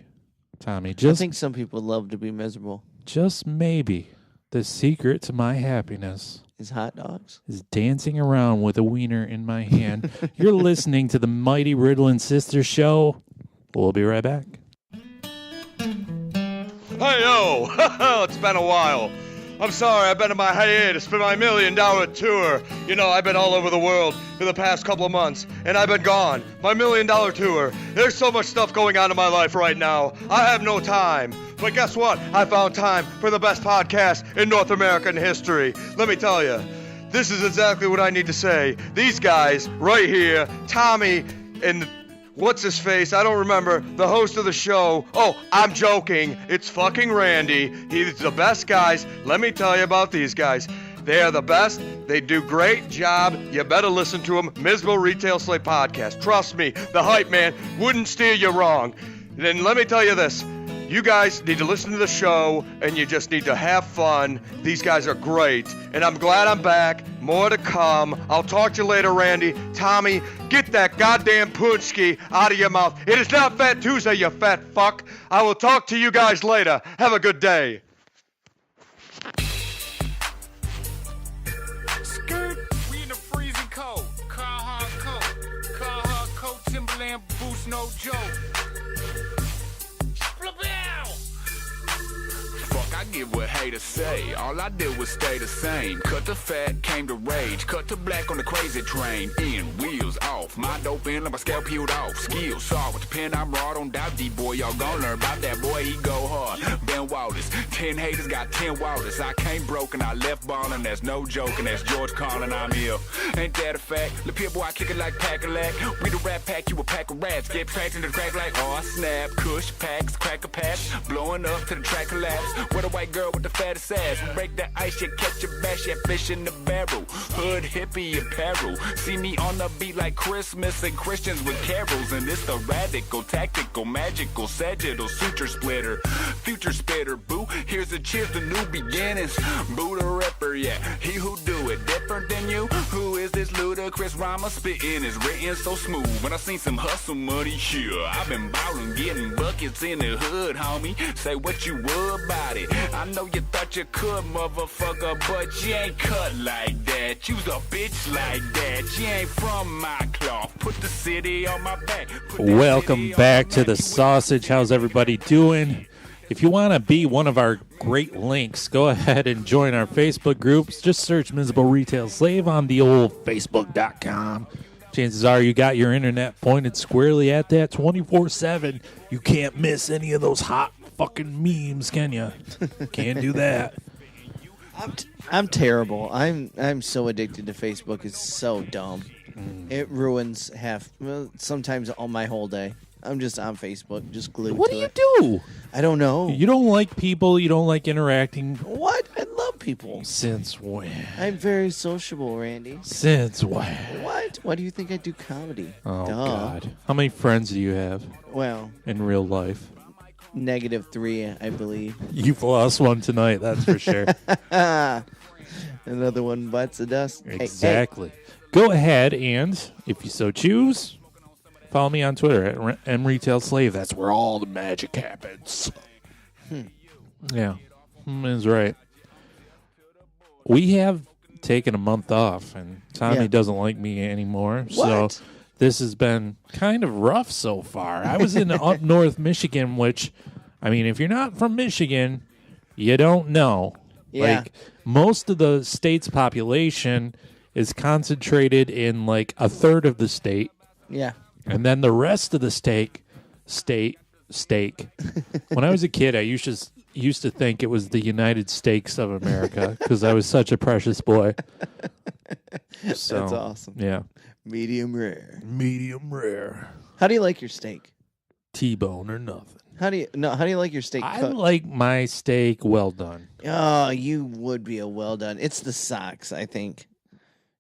[SPEAKER 1] Tommy,
[SPEAKER 2] I
[SPEAKER 1] just
[SPEAKER 2] think some people love to be miserable.
[SPEAKER 1] just maybe, the secret to my happiness
[SPEAKER 2] Is hot dogs?
[SPEAKER 1] is dancing around with a wiener in my hand. You're listening to the Mighty Riddle and Sisters show. We'll be right back.
[SPEAKER 5] Hey, yo! It's been a while. I'm sorry, I've been on my hiatus for my $1 million tour. You know, I've been all over the world for the past couple of months, and I've been gone. My $1 million tour. There's so much stuff going on in my life right now. I have no time. But guess what? I found time for the best podcast in North American history. Let me tell you, this is exactly what I need to say. These guys right here, Tommy and what's his face? I don't remember. The host of the show. Oh, I'm joking. It's fucking Randy. He's the best guys. Let me tell you about these guys. They are the best. They do great job. You better listen to them. Miserable Retail Slave Podcast. Trust me, the hype man wouldn't steer you wrong. Then let me tell you this. You guys need to listen to the show, and you just need to have fun. These guys are great, and I'm glad I'm back. More to come. I'll talk to you later, Randy. Tommy, get that goddamn punchki out of your mouth. It is not Fat Tuesday, you fat fuck. I will talk to you guys later. Have a good day.
[SPEAKER 3] Skirt, we in the freezing cold. Car coat, Timberland boots, no joke. Fuck, I give what haters say. All I did was stay the same. Cut to fat, came to rage. Cut to black on the crazy train. In, wheels off. My dope in, like my scalp peeled off. Skills saw with the pen, I'm raw. Don't doubt D-boy, y'all gon' learn about that boy, he go hard. Ben Wallace, 10 haters got 10 Wallace. I came broken, I left ballin', that's no joking. That's George calling, I'm here. Ain't that a fact? Lil' Pip boy, I kick it like Pack-a-Lack. We the rap pack, you a pack of rats. Get tracked into the crack like, oh, snap. Kush packs, cracker patch. Blowing up to the track collapse. With a white girl with the fattest ass. We break the ice, you catch a bash, yeah, fish in the barrel. Hood hippie apparel. See me on the beat like Christmas and Christians with carols. And it's the radical, tactical, magical, sagittal, suture splitter. Future spitter, boo. Here's a cheers to new beginnings. Boo the Ripper, yeah. He who do it different than you. Who is this ludicrous rhymer spitting? Is written so smooth. When I seen some hustle money here, I've been ballin', getting buckets in the hood, homie. Say what you would about it. I know you thought you could, motherfucker, but you ain't cut like that. You's a bitch like that. You ain't from my cloth. Put the city on my back.
[SPEAKER 1] Welcome back to the sausage. How's everybody doing? If you want to be one of our great links, go ahead and join our Facebook groups. Just search Miserable Retail Slave on the old Facebook.com. Chances are you got your internet pointed squarely at that 24/7. You can't miss any of those hot fucking memes, can you? Can't do that.
[SPEAKER 2] I'm terrible. I'm so addicted to Facebook. It's so dumb. It ruins sometimes all my whole day. I'm just on Facebook, just glued
[SPEAKER 1] What
[SPEAKER 2] to
[SPEAKER 1] do you
[SPEAKER 2] it.
[SPEAKER 1] do?
[SPEAKER 2] I don't know.
[SPEAKER 1] You don't like people. You don't like interacting.
[SPEAKER 2] What? I love people.
[SPEAKER 1] Since when?
[SPEAKER 2] I'm very sociable, Randy.
[SPEAKER 1] Since when?
[SPEAKER 2] What? Why do you think I do comedy?
[SPEAKER 1] Oh,
[SPEAKER 2] Duh.
[SPEAKER 1] God. How many friends do you have
[SPEAKER 2] Well,
[SPEAKER 1] in real life?
[SPEAKER 2] -3, I believe.
[SPEAKER 1] You've lost one tonight, that's for sure.
[SPEAKER 2] Another one bites the dust. Hey,
[SPEAKER 1] Exactly. Go ahead and, if you so choose, follow me on Twitter at mretailslave. That's where all the magic happens. Yeah, is right. We have taken a month off, and Tommy doesn't like me anymore.
[SPEAKER 2] What?
[SPEAKER 1] So this has been kind of rough so far. I was in up north Michigan, which, I mean, if you're not from Michigan, you don't know.
[SPEAKER 2] Yeah.
[SPEAKER 1] Like, most of the state's population is concentrated in like a third of the state,
[SPEAKER 2] Yeah.
[SPEAKER 1] and then the rest of the steak. When I was a kid, I used to think it was the United States of America because I was such a precious boy. So,
[SPEAKER 2] That's awesome.
[SPEAKER 1] Yeah.
[SPEAKER 2] Medium rare.
[SPEAKER 1] Medium rare.
[SPEAKER 2] How do you like your steak?
[SPEAKER 1] T-bone or nothing.
[SPEAKER 2] How do you like your steak
[SPEAKER 1] I
[SPEAKER 2] cooked?
[SPEAKER 1] like my steak well done.
[SPEAKER 2] Oh, you would be a well done. It's the socks, I think.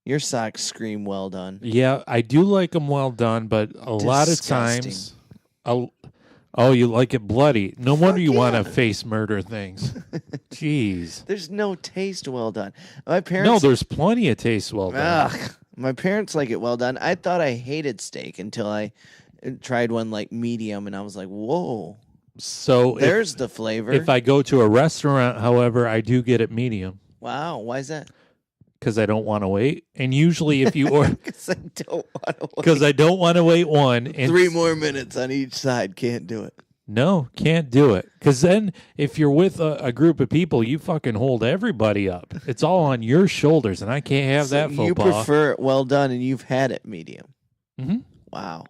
[SPEAKER 2] Your socks scream well done.
[SPEAKER 1] Yeah, I do like them well done, but a lot of
[SPEAKER 2] Disgusting.
[SPEAKER 1] times, Oh, you like it bloody. No wonder you want
[SPEAKER 2] yeah.
[SPEAKER 1] to face murder things. Jeez.
[SPEAKER 2] There's no taste well done. My parents.
[SPEAKER 1] No, there's plenty of taste well done.
[SPEAKER 2] Ugh, my parents like it well done. I thought I hated steak until I tried one like medium, and I was like, whoa.
[SPEAKER 1] So
[SPEAKER 2] There's the flavor.
[SPEAKER 1] if I go to a restaurant, however, I do get it medium
[SPEAKER 2] Wow, why is that?
[SPEAKER 1] because I don't want to wait. And usually, if you order,
[SPEAKER 2] Because I don't want to wait.
[SPEAKER 1] because I don't want to wait one, and
[SPEAKER 2] 3 more minutes on each side. Can't do it.
[SPEAKER 1] no, can't do it. Because then, if you're with a group of people, you fucking hold everybody up. It's all on your shoulders, and I can't have
[SPEAKER 2] So
[SPEAKER 1] that faux
[SPEAKER 2] you
[SPEAKER 1] pas.
[SPEAKER 2] prefer it well done, and you've had it medium.
[SPEAKER 1] Mhm.
[SPEAKER 2] Wow,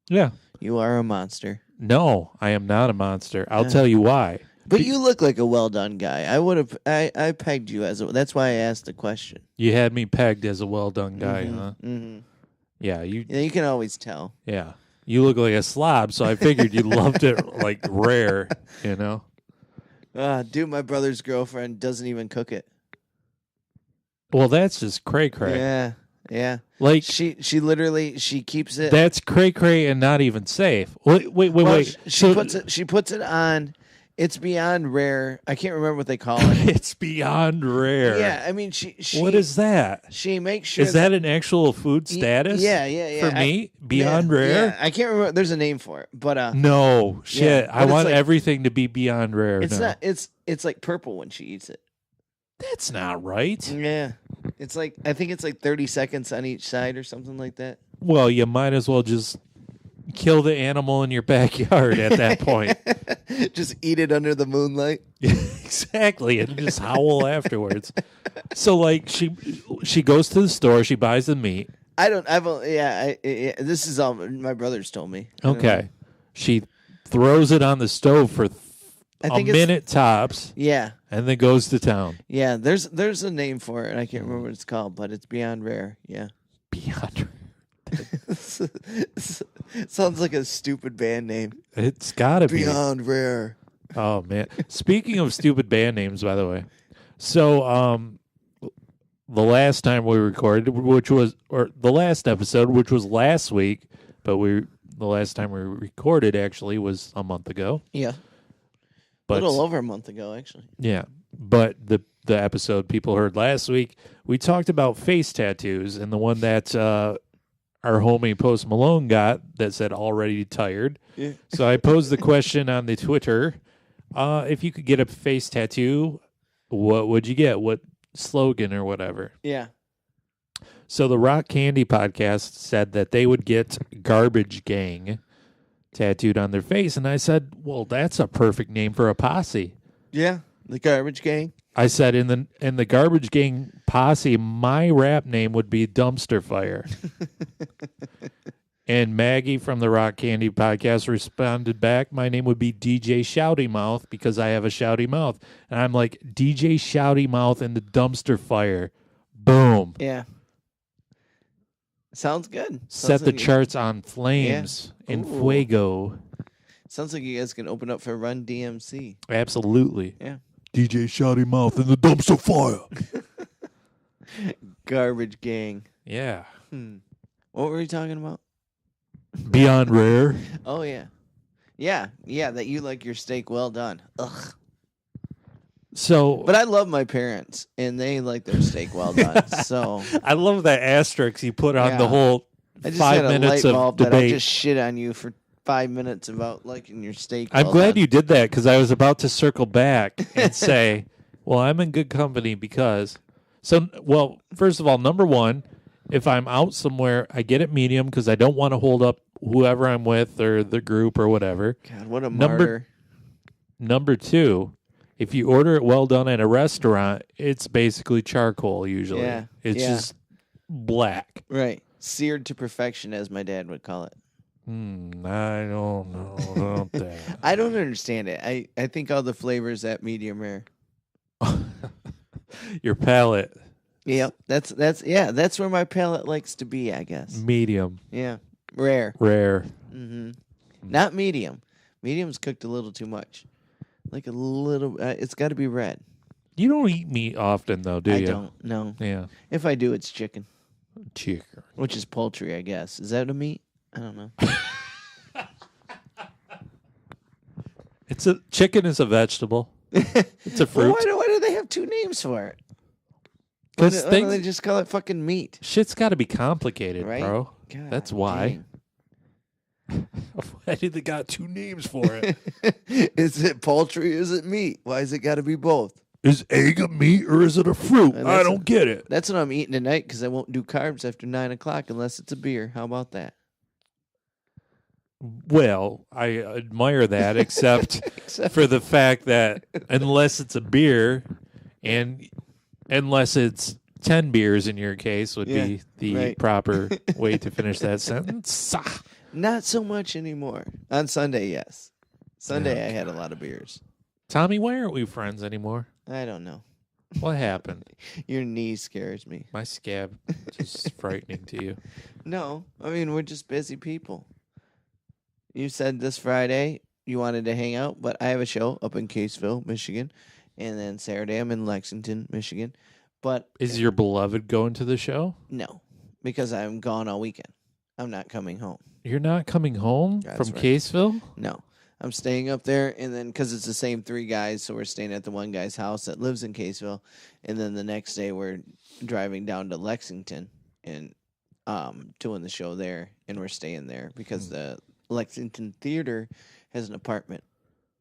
[SPEAKER 1] Yeah.
[SPEAKER 2] you are a monster.
[SPEAKER 1] No, I am not a monster. I'll tell you why.
[SPEAKER 2] But you look like a well done guy. I would have. I pegged you as a. That's why I asked the question.
[SPEAKER 1] You had me pegged as a well done guy, huh?
[SPEAKER 2] Mm-hmm.
[SPEAKER 1] Yeah, you.
[SPEAKER 2] Yeah, you can always tell.
[SPEAKER 1] Yeah, you look like a slob, so I figured you loved it like rare. You know.
[SPEAKER 2] Dude, my brother's girlfriend doesn't even cook it.
[SPEAKER 1] Well, that's just cray cray.
[SPEAKER 2] Yeah, yeah.
[SPEAKER 1] Like
[SPEAKER 2] She literally she keeps it.
[SPEAKER 1] that's cray cray and not even safe. Wait.
[SPEAKER 2] Well,
[SPEAKER 1] Wait.
[SPEAKER 2] She puts it on. It's beyond rare. I can't remember what they call it.
[SPEAKER 1] It's beyond rare.
[SPEAKER 2] Yeah, I mean she.
[SPEAKER 1] What is that?
[SPEAKER 2] She makes sure.
[SPEAKER 1] Is that an actual food status?
[SPEAKER 2] Yeah.
[SPEAKER 1] For me, beyond
[SPEAKER 2] Yeah,
[SPEAKER 1] rare.
[SPEAKER 2] Yeah, I can't remember. There's a name for it, but
[SPEAKER 1] No shit.
[SPEAKER 2] Yeah,
[SPEAKER 1] I
[SPEAKER 2] but it's
[SPEAKER 1] want
[SPEAKER 2] like-
[SPEAKER 1] everything to be beyond rare.
[SPEAKER 2] it's
[SPEAKER 1] now.
[SPEAKER 2] not. It's like purple when she eats it.
[SPEAKER 1] That's not right.
[SPEAKER 2] Yeah, it's like I think it's like 30 seconds on each side or something like that.
[SPEAKER 1] Well, you might as well just kill the animal in your backyard at that point.
[SPEAKER 2] Just eat it under the moonlight.
[SPEAKER 1] Exactly, and just howl afterwards. So, like, she goes to the store, she buys the meat.
[SPEAKER 2] I don't. I've. Yeah. This is all my brothers told me. I don't know.
[SPEAKER 1] Okay, she throws it on the stove for
[SPEAKER 2] I
[SPEAKER 1] a
[SPEAKER 2] think it's-
[SPEAKER 1] minute tops,
[SPEAKER 2] Yeah.
[SPEAKER 1] and then goes to town.
[SPEAKER 2] Yeah. There's a name for it. And I can't remember what it's called, but it's beyond rare. Yeah.
[SPEAKER 1] Beyond,
[SPEAKER 2] Sounds like a stupid band name.
[SPEAKER 1] it's gotta be.
[SPEAKER 2] Beyond rare.
[SPEAKER 1] Oh man! Speaking of stupid band names, by the way, so the last time we recorded, the last episode, which was last week, but the last time we recorded actually was a month ago.
[SPEAKER 2] Yeah.
[SPEAKER 1] But
[SPEAKER 2] a little over a month ago, actually.
[SPEAKER 1] yeah, but the episode people heard last week, we talked about face tattoos, and the one that our homie Post Malone got that said "already tired."
[SPEAKER 2] Yeah.
[SPEAKER 1] So I posed the question on the Twitter. If you could get a face tattoo, what would you get? What slogan or whatever?
[SPEAKER 2] Yeah.
[SPEAKER 1] So the Rock Candy podcast said that they would get Garbage Gang tattooed on their face. And I said, well, that's a perfect name for a posse.
[SPEAKER 2] Yeah. The Garbage Gang.
[SPEAKER 1] I said in the Garbage Gang posse, my rap name would be Dumpster Fire. And Maggie from the Rock Candy podcast responded back, my name would be DJ Shouty Mouth because I have a shouty mouth. And I'm like, DJ Shouty Mouth and the Dumpster Fire. Boom.
[SPEAKER 2] Yeah. Sounds good.
[SPEAKER 1] Set
[SPEAKER 2] Sounds
[SPEAKER 1] the
[SPEAKER 2] like
[SPEAKER 1] charts on flames in
[SPEAKER 2] Ooh.
[SPEAKER 1] fuego.
[SPEAKER 2] Sounds like you guys can open up for Run DMC.
[SPEAKER 1] Absolutely.
[SPEAKER 2] Yeah.
[SPEAKER 1] DJ Shouty Mouth and the Dumpster Fire.
[SPEAKER 2] Garbage Gang.
[SPEAKER 1] Yeah.
[SPEAKER 2] What were we talking about?
[SPEAKER 1] Beyond rare.
[SPEAKER 2] Oh, yeah. Yeah. Yeah, that you like your steak well done. Ugh.
[SPEAKER 1] So,
[SPEAKER 2] But I love my parents, and they like their steak well done. So
[SPEAKER 1] I love that asterisk you put on the
[SPEAKER 2] Yeah.
[SPEAKER 1] whole
[SPEAKER 2] I just
[SPEAKER 1] 5
[SPEAKER 2] had a
[SPEAKER 1] minutes
[SPEAKER 2] light
[SPEAKER 1] of
[SPEAKER 2] bulb that I
[SPEAKER 1] debate.
[SPEAKER 2] just shit on you for 5 minutes about liking your steak.
[SPEAKER 1] I'm
[SPEAKER 2] well
[SPEAKER 1] glad
[SPEAKER 2] done.
[SPEAKER 1] you did that because I was about to circle back and say, well, I'm in good company because. So, well, first of all, number one, if I'm out somewhere, I get it medium because I don't want to hold up whoever I'm with or the group or whatever.
[SPEAKER 2] God, what a
[SPEAKER 1] Number-
[SPEAKER 2] martyr.
[SPEAKER 1] Number two, if you order it well done at a restaurant, it's basically charcoal usually.
[SPEAKER 2] Yeah,
[SPEAKER 1] It's
[SPEAKER 2] yeah.
[SPEAKER 1] just black.
[SPEAKER 2] Right. Seared to perfection, as my dad would call it.
[SPEAKER 1] I don't know about that.
[SPEAKER 2] I don't understand it. I think all the flavors at medium rare.
[SPEAKER 1] Your palate,
[SPEAKER 2] Yep. That's where my palate likes to be, I guess.
[SPEAKER 1] medium,
[SPEAKER 2] Yeah. Rare.
[SPEAKER 1] rare.
[SPEAKER 2] Not medium. Medium's cooked a little too much. Like a little it's got to be red.
[SPEAKER 1] You don't eat meat often, though, do
[SPEAKER 2] I
[SPEAKER 1] you?
[SPEAKER 2] don't. No.
[SPEAKER 1] Yeah.
[SPEAKER 2] If I do, it's chicken,
[SPEAKER 1] Chicken.
[SPEAKER 2] which is poultry, I guess. Is that a meat? I don't know.
[SPEAKER 1] Chicken is a vegetable. It's a fruit.
[SPEAKER 2] Well, why do they have 2 names for it? Why
[SPEAKER 1] Because
[SPEAKER 2] don't they just call it fucking meat?
[SPEAKER 1] shit's got to be complicated,
[SPEAKER 2] Right?
[SPEAKER 1] bro.
[SPEAKER 2] God
[SPEAKER 1] That's why. Why did they got 2 names for it?
[SPEAKER 2] Is it poultry? Is it meat? Why has it got to be both?
[SPEAKER 1] Is egg a meat or is it a fruit?
[SPEAKER 2] And
[SPEAKER 1] I
[SPEAKER 2] that's
[SPEAKER 1] don't get it.
[SPEAKER 2] That's what I'm eating tonight because I won't do carbs after 9 o'clock unless it's a beer. How about that?
[SPEAKER 1] Well, I admire that, except for the fact that unless it's a beer, and unless it's 10 beers in your case, would be the
[SPEAKER 2] right.
[SPEAKER 1] proper way to finish that sentence.
[SPEAKER 2] Not so much anymore. On Sunday, yes. Sunday, I had a lot of beers.
[SPEAKER 1] Tommy, why aren't we friends anymore?
[SPEAKER 2] I don't know.
[SPEAKER 1] What happened?
[SPEAKER 2] Your knee scares me.
[SPEAKER 1] My scab is frightening to you.
[SPEAKER 2] No, I mean, we're just busy people. You said this Friday you wanted to hang out, but I have a show up in Caseville, Michigan, and then Saturday I'm in Lexington, Michigan. But
[SPEAKER 1] Is your beloved going to the show?
[SPEAKER 2] no, because I'm gone all weekend. I'm not coming home.
[SPEAKER 1] You're not coming home
[SPEAKER 2] That's
[SPEAKER 1] from
[SPEAKER 2] right.
[SPEAKER 1] Caseville?
[SPEAKER 2] No, I'm staying up there, and then because it's the same 3 guys, so we're staying at the one guy's house that lives in Caseville, and then the next day we're driving down to Lexington and doing the show there, and we're staying there because the Lexington Theater has an apartment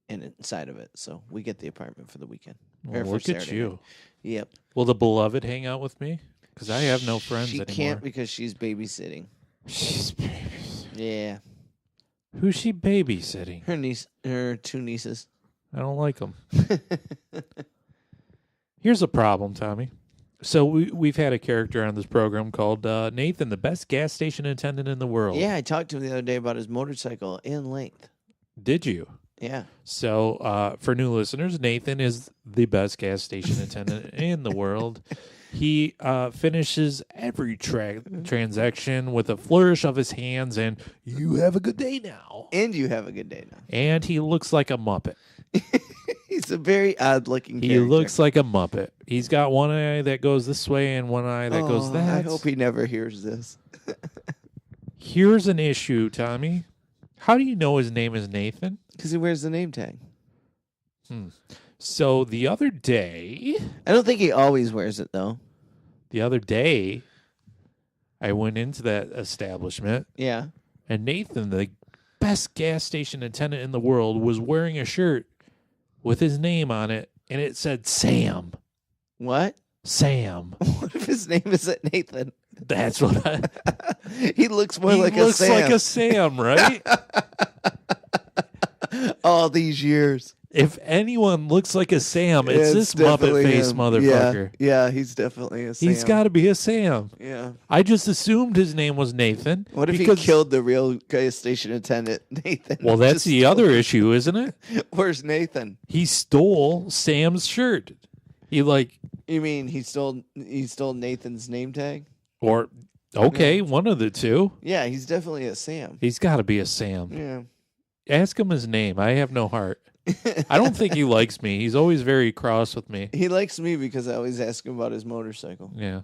[SPEAKER 2] inside of it, so we get the apartment for the weekend.
[SPEAKER 1] Well,
[SPEAKER 2] Or for
[SPEAKER 1] look at
[SPEAKER 2] Saturday
[SPEAKER 1] you.
[SPEAKER 2] night. Yep.
[SPEAKER 1] Will the beloved hang out with me? Because I have no friends
[SPEAKER 2] She
[SPEAKER 1] anymore.
[SPEAKER 2] can't because she's babysitting.
[SPEAKER 1] She's babysitting.
[SPEAKER 2] Yeah,
[SPEAKER 1] Who's she babysitting?
[SPEAKER 2] her 2 nieces.
[SPEAKER 1] I don't like them. Here's a problem, Tommy. So we've had a character on this program called Nathan, the best gas station attendant in the world.
[SPEAKER 2] Yeah, I talked to him the other day about his motorcycle in length.
[SPEAKER 1] Did you?
[SPEAKER 2] Yeah.
[SPEAKER 1] So for new listeners, Nathan is the best gas station attendant in the world. He finishes every transaction with a flourish of his hands and you have a good day now.
[SPEAKER 2] And you have a good day now.
[SPEAKER 1] And he looks like a Muppet.
[SPEAKER 2] He's a very odd-looking
[SPEAKER 1] He
[SPEAKER 2] character.
[SPEAKER 1] looks like a Muppet. He's got one eye that goes this way and one eye that goes that.
[SPEAKER 2] I hope he never hears this.
[SPEAKER 1] Here's an issue, Tommy. How do you know his name is Nathan?
[SPEAKER 2] Because he wears the name tag.
[SPEAKER 1] So the other day,
[SPEAKER 2] I don't think he always wears it, though.
[SPEAKER 1] I went into that establishment,
[SPEAKER 2] Yeah.
[SPEAKER 1] and Nathan, the best gas station attendant in the world, was wearing a shirt with his name on it, and it said Sam.
[SPEAKER 2] What?
[SPEAKER 1] Sam.
[SPEAKER 2] What if his name isn't Nathan?
[SPEAKER 1] That's what I...
[SPEAKER 2] He looks more
[SPEAKER 1] he
[SPEAKER 2] like
[SPEAKER 1] looks
[SPEAKER 2] a Sam.
[SPEAKER 1] like a Sam, right?
[SPEAKER 2] All these years.
[SPEAKER 1] If anyone looks like a Sam, it's this Muppet
[SPEAKER 2] definitely
[SPEAKER 1] face
[SPEAKER 2] him.
[SPEAKER 1] motherfucker.
[SPEAKER 2] Yeah, he's definitely a Sam.
[SPEAKER 1] He's got to be a Sam.
[SPEAKER 2] Yeah.
[SPEAKER 1] I just assumed his name was Nathan.
[SPEAKER 2] What if
[SPEAKER 1] because-
[SPEAKER 2] he killed the real gas station attendant, Nathan?
[SPEAKER 1] Well, that's
[SPEAKER 2] Just
[SPEAKER 1] the other issue, isn't it?
[SPEAKER 2] Where's Nathan?
[SPEAKER 1] He stole Sam's shirt. He
[SPEAKER 2] You mean he stole Nathan's name tag?
[SPEAKER 1] Okay, one of the two.
[SPEAKER 2] Yeah, he's definitely a Sam.
[SPEAKER 1] He's got to be a Sam.
[SPEAKER 2] Yeah.
[SPEAKER 1] Ask him his name. I have no heart. I don't think he likes me. He's always very cross with me.
[SPEAKER 2] He likes me because I always ask him about his motorcycle.
[SPEAKER 1] Yeah.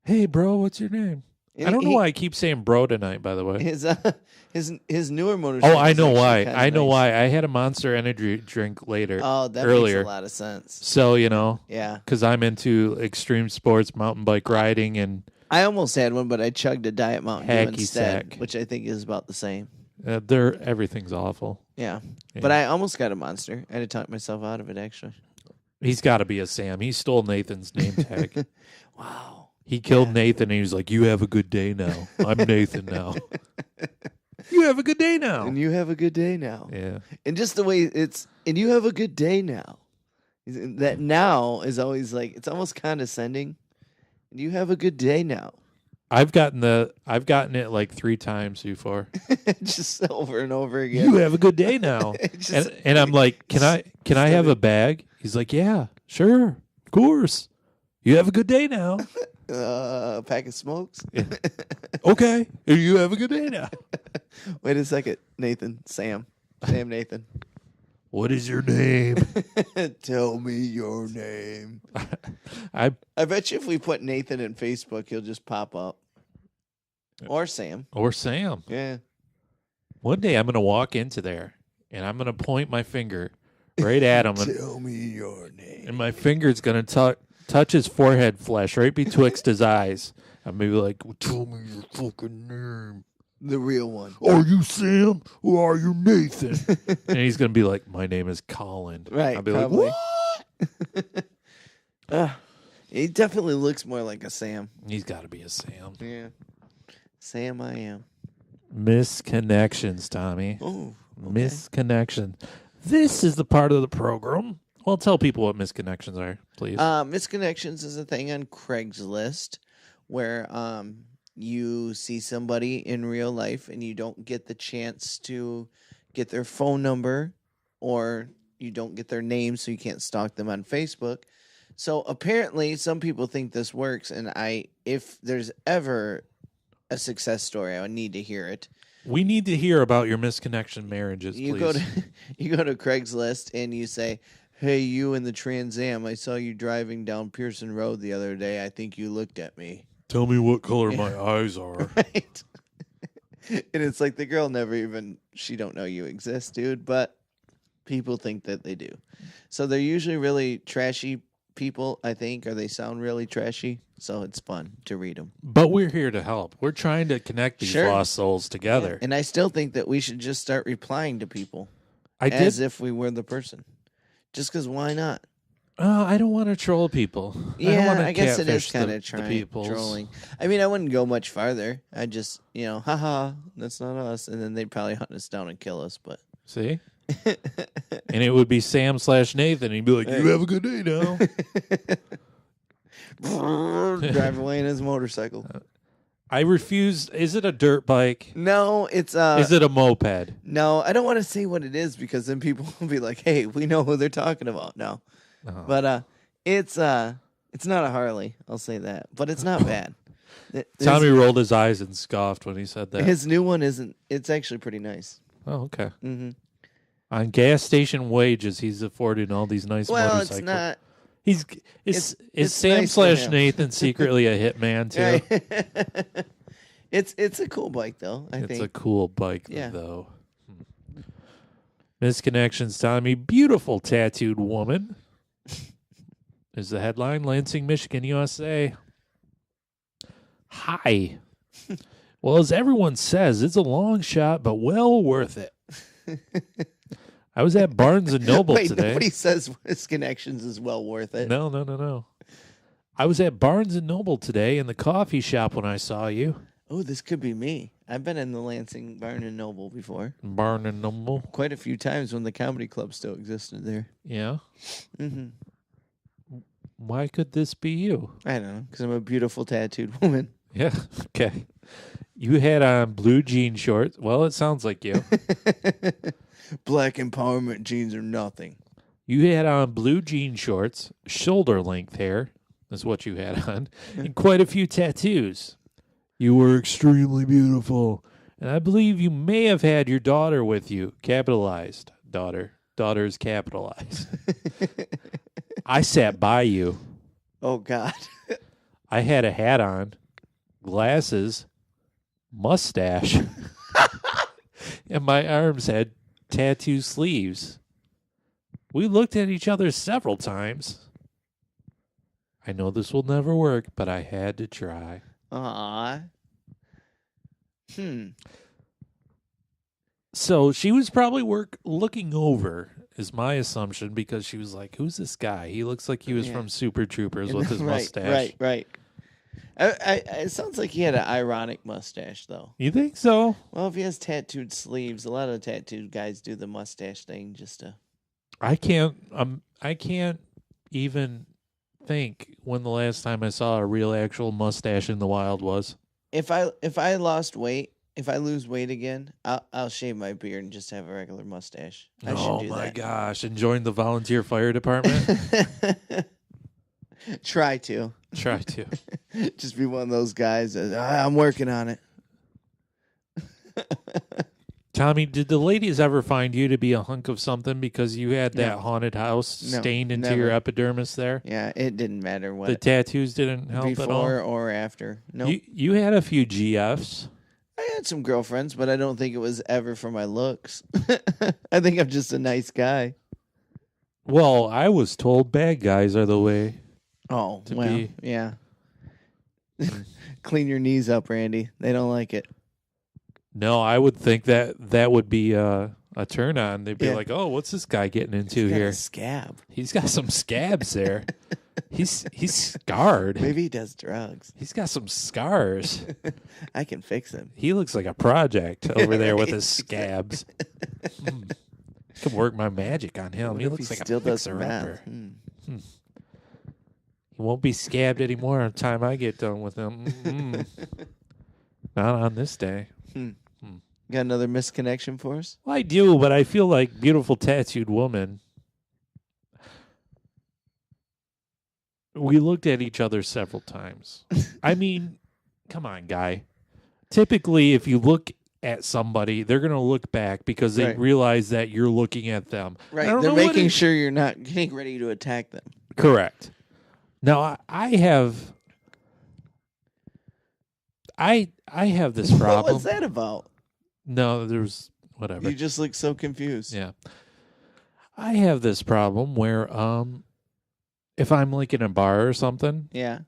[SPEAKER 1] Hey, bro, what's your name?
[SPEAKER 2] And
[SPEAKER 1] I don't know why I keep saying bro tonight, by the way.
[SPEAKER 2] His newer motorcycle.
[SPEAKER 1] Oh, I know
[SPEAKER 2] is
[SPEAKER 1] why.
[SPEAKER 2] actually kinda
[SPEAKER 1] I know
[SPEAKER 2] nice.
[SPEAKER 1] why. I had a Monster Energy drink later.
[SPEAKER 2] Oh, that
[SPEAKER 1] earlier.
[SPEAKER 2] makes a lot of sense.
[SPEAKER 1] So,
[SPEAKER 2] Yeah.
[SPEAKER 1] because I'm into extreme sports, mountain bike riding, and
[SPEAKER 2] I almost had one, but I chugged a Diet Mountain Dew
[SPEAKER 1] Hacky
[SPEAKER 2] instead,
[SPEAKER 1] sack.
[SPEAKER 2] which I think is about the same.
[SPEAKER 1] everything's awful.
[SPEAKER 2] Yeah.
[SPEAKER 1] Yeah.
[SPEAKER 2] But I almost got a Monster. I had to talk myself out of it, actually.
[SPEAKER 1] He's got to be a Sam. He stole Nathan's name tag.
[SPEAKER 2] Wow.
[SPEAKER 1] He killed Nathan, and he was like, "You have a good day now. I'm Nathan now. You have a good day now."
[SPEAKER 2] And you have a good day now.
[SPEAKER 1] Yeah.
[SPEAKER 2] And just the way and you have a good day now. That now is always like, it's almost condescending. And you have a good day now.
[SPEAKER 1] I've gotten it like 3 times before.
[SPEAKER 2] Just over and over again.
[SPEAKER 1] You have a good day now.
[SPEAKER 2] Just-
[SPEAKER 1] and I'm like, can I have a bag? He's like, yeah, sure, of course. You have a good day now.
[SPEAKER 2] A pack of smokes.
[SPEAKER 1] Okay, you have a good day now.
[SPEAKER 2] Wait a second, Nathan. Sam Nathan.
[SPEAKER 1] What is your name?
[SPEAKER 2] Tell me your name.
[SPEAKER 1] I
[SPEAKER 2] bet you if we put Nathan in Facebook, he'll just pop up. Or Sam.
[SPEAKER 1] or Sam.
[SPEAKER 2] Yeah.
[SPEAKER 1] One day I'm gonna walk into there and I'm gonna point my finger right at him.
[SPEAKER 2] Tell me your name.
[SPEAKER 1] And my finger's going to touch his forehead flesh right betwixt his eyes. I'm maybe like, tell me your fucking name.
[SPEAKER 2] The real one.
[SPEAKER 1] Are you Sam or are you Nathan? And he's going to be like, my name is Colin.
[SPEAKER 2] Right.
[SPEAKER 1] I'll be
[SPEAKER 2] probably.
[SPEAKER 1] like,
[SPEAKER 2] what? He definitely looks more like a Sam.
[SPEAKER 1] He's got to be a Sam.
[SPEAKER 2] Yeah. Sam I am.
[SPEAKER 1] Misconnections, Tommy.
[SPEAKER 2] Oh. Okay.
[SPEAKER 1] Misconnection. This is the part of the program. Well, tell people what misconnections are, please.
[SPEAKER 2] Misconnections is a thing on Craigslist where you see somebody in real life and you don't get the chance to get their phone number or you don't get their name so you can't stalk them on Facebook. So apparently some people think this works, and if there's ever a success story, I would need to hear it.
[SPEAKER 1] We need to hear about your misconnection marriages,
[SPEAKER 2] You
[SPEAKER 1] please.
[SPEAKER 2] go to Craigslist and you say, "Hey, you in the Trans Am, I saw you driving down Pearson Road the other day. I think you looked at me."
[SPEAKER 1] Tell me what color my eyes are.
[SPEAKER 2] Right. And it's like the girl she don't know you exist, dude, but people think that they do. So they're usually really trashy people, I think, or they sound really trashy. So it's fun to read them.
[SPEAKER 1] But we're here to help. We're trying to connect these
[SPEAKER 2] Sure.
[SPEAKER 1] lost souls together.
[SPEAKER 2] And I still think that we should just start replying to people
[SPEAKER 1] I
[SPEAKER 2] as
[SPEAKER 1] did.
[SPEAKER 2] if we were the person. Just because why not?
[SPEAKER 1] I don't want to troll people.
[SPEAKER 2] Yeah,
[SPEAKER 1] I
[SPEAKER 2] guess it is
[SPEAKER 1] kind
[SPEAKER 2] kind of trolling. I mean, I wouldn't go much farther. I'd just, haha, that's not us. And then they'd probably hunt us down and kill us. But
[SPEAKER 1] See? And it would be Sam/Nathan. He'd be like, you have a good day now.
[SPEAKER 2] drive away in his motorcycle.
[SPEAKER 1] I refuse. Is it a dirt bike?
[SPEAKER 2] No, it's
[SPEAKER 1] Is it a moped?
[SPEAKER 2] No, I don't want to say what it is because then people will be like, "Hey, we know who they're talking about." No, but it's not a Harley. I'll say that, but it's not bad.
[SPEAKER 1] Tommy rolled his eyes and scoffed when he said that.
[SPEAKER 2] His new one isn't. It's actually pretty nice.
[SPEAKER 1] Oh, okay.
[SPEAKER 2] Mm-hmm.
[SPEAKER 1] On gas station wages, he's affording all these nice motorcycles.
[SPEAKER 2] It's not.
[SPEAKER 1] Is
[SPEAKER 2] it's
[SPEAKER 1] Sam
[SPEAKER 2] nice for him.
[SPEAKER 1] /Nathan secretly a hitman too?
[SPEAKER 2] Right. It's a cool bike though. I
[SPEAKER 1] It's
[SPEAKER 2] think
[SPEAKER 1] a cool bike
[SPEAKER 2] Yeah.
[SPEAKER 1] though. Misconnections, Tommy. Beautiful tattooed woman is the headline. Lansing, Michigan, USA. Hi. Well, as everyone says, it's a long shot, but well worth it. I was at Barnes & Noble
[SPEAKER 2] Wait,
[SPEAKER 1] today.
[SPEAKER 2] nobody says Misconnections is well worth it.
[SPEAKER 1] No. I was at Barnes & Noble today in the coffee shop when I saw you.
[SPEAKER 2] Oh, this could be me. I've been in the Lansing Barn & Noble before.
[SPEAKER 1] Barnes & Noble?
[SPEAKER 2] Quite a few times when the comedy club still existed there.
[SPEAKER 1] Yeah.
[SPEAKER 2] Mm-hmm.
[SPEAKER 1] Why could this be you?
[SPEAKER 2] I don't know, because I'm a beautiful tattooed woman.
[SPEAKER 1] Yeah. Okay. You had on blue jean shorts. Well, it sounds like you.
[SPEAKER 2] Black empowerment jeans are nothing.
[SPEAKER 1] You had on blue jean shorts, shoulder length hair is what you had on, and quite a few tattoos. You were extremely beautiful. And I believe you may have had your daughter with you. Capitalized. Daughter. Daughter's capitalized. I sat by you.
[SPEAKER 2] Oh, God.
[SPEAKER 1] I had a hat on, glasses, mustache, and my arms had tattoo sleeves. We looked at each other several times. I know this will never work, but I had to try.
[SPEAKER 2] Aw.
[SPEAKER 1] So she was probably looking over, is my assumption, because she was like, who's this guy? He looks like he was from Super Troopers with his mustache.
[SPEAKER 2] Right. It sounds like he had an ironic mustache, though.
[SPEAKER 1] You think so?
[SPEAKER 2] Well, if he has tattooed sleeves, a lot of tattooed guys do the mustache thing just to...
[SPEAKER 1] I can't even think when the last time I saw a real actual mustache in the wild was.
[SPEAKER 2] If I lost weight, if I lose weight again, I'll shave my beard and just have a regular mustache. I should do that.
[SPEAKER 1] Gosh, and join the volunteer fire department?
[SPEAKER 2] Try to. Just be one of those guys that, I'm working on it.
[SPEAKER 1] Tommy, did the ladies ever find you to be a hunk of something because you had that haunted house stained into your epidermis there?
[SPEAKER 2] Yeah, it didn't matter what.
[SPEAKER 1] The tattoos didn't help at all?
[SPEAKER 2] Before or after. No. Nope.
[SPEAKER 1] You had a few GFs.
[SPEAKER 2] I had some girlfriends, but I don't think it was ever for my looks. I think I'm just a nice guy.
[SPEAKER 1] Well, I was told bad guys are the way.
[SPEAKER 2] Oh,
[SPEAKER 1] To
[SPEAKER 2] well,
[SPEAKER 1] be-
[SPEAKER 2] yeah. Clean your knees up, Randy. They don't like it.
[SPEAKER 1] No, I would think that would be a turn on. They'd be
[SPEAKER 2] Yeah.
[SPEAKER 1] like, "Oh, what's this guy getting into
[SPEAKER 2] He's got
[SPEAKER 1] here?
[SPEAKER 2] a scab.
[SPEAKER 1] He's got some scabs there. He's scarred.
[SPEAKER 2] Maybe he does drugs.
[SPEAKER 1] He's got some scars.
[SPEAKER 2] I can fix him.
[SPEAKER 1] He looks like a project over there with his
[SPEAKER 2] Right,
[SPEAKER 1] scabs. Could work my magic on him. He
[SPEAKER 2] What if
[SPEAKER 1] looks like
[SPEAKER 2] still
[SPEAKER 1] a
[SPEAKER 2] does
[SPEAKER 1] fixer
[SPEAKER 2] math?
[SPEAKER 1] upper. He won't be scabbed anymore by the time I get done with him. Not on this day.
[SPEAKER 2] Got another misconnection for us?
[SPEAKER 1] Well, I do, but I feel like beautiful tattooed woman. We looked at each other several times. I mean, come on, guy. Typically, if you look at somebody, they're going to look back because they
[SPEAKER 2] Right.
[SPEAKER 1] realize that you're looking at them. I
[SPEAKER 2] Right.
[SPEAKER 1] don't
[SPEAKER 2] They're
[SPEAKER 1] know what
[SPEAKER 2] making
[SPEAKER 1] it-
[SPEAKER 2] sure you're not getting ready to attack them.
[SPEAKER 1] Correct. Now, I have this
[SPEAKER 2] What
[SPEAKER 1] problem.
[SPEAKER 2] was that about?
[SPEAKER 1] No, there's whatever.
[SPEAKER 2] You just look so confused.
[SPEAKER 1] Yeah. I have this problem where if I'm like in a bar or something,
[SPEAKER 2] Yeah.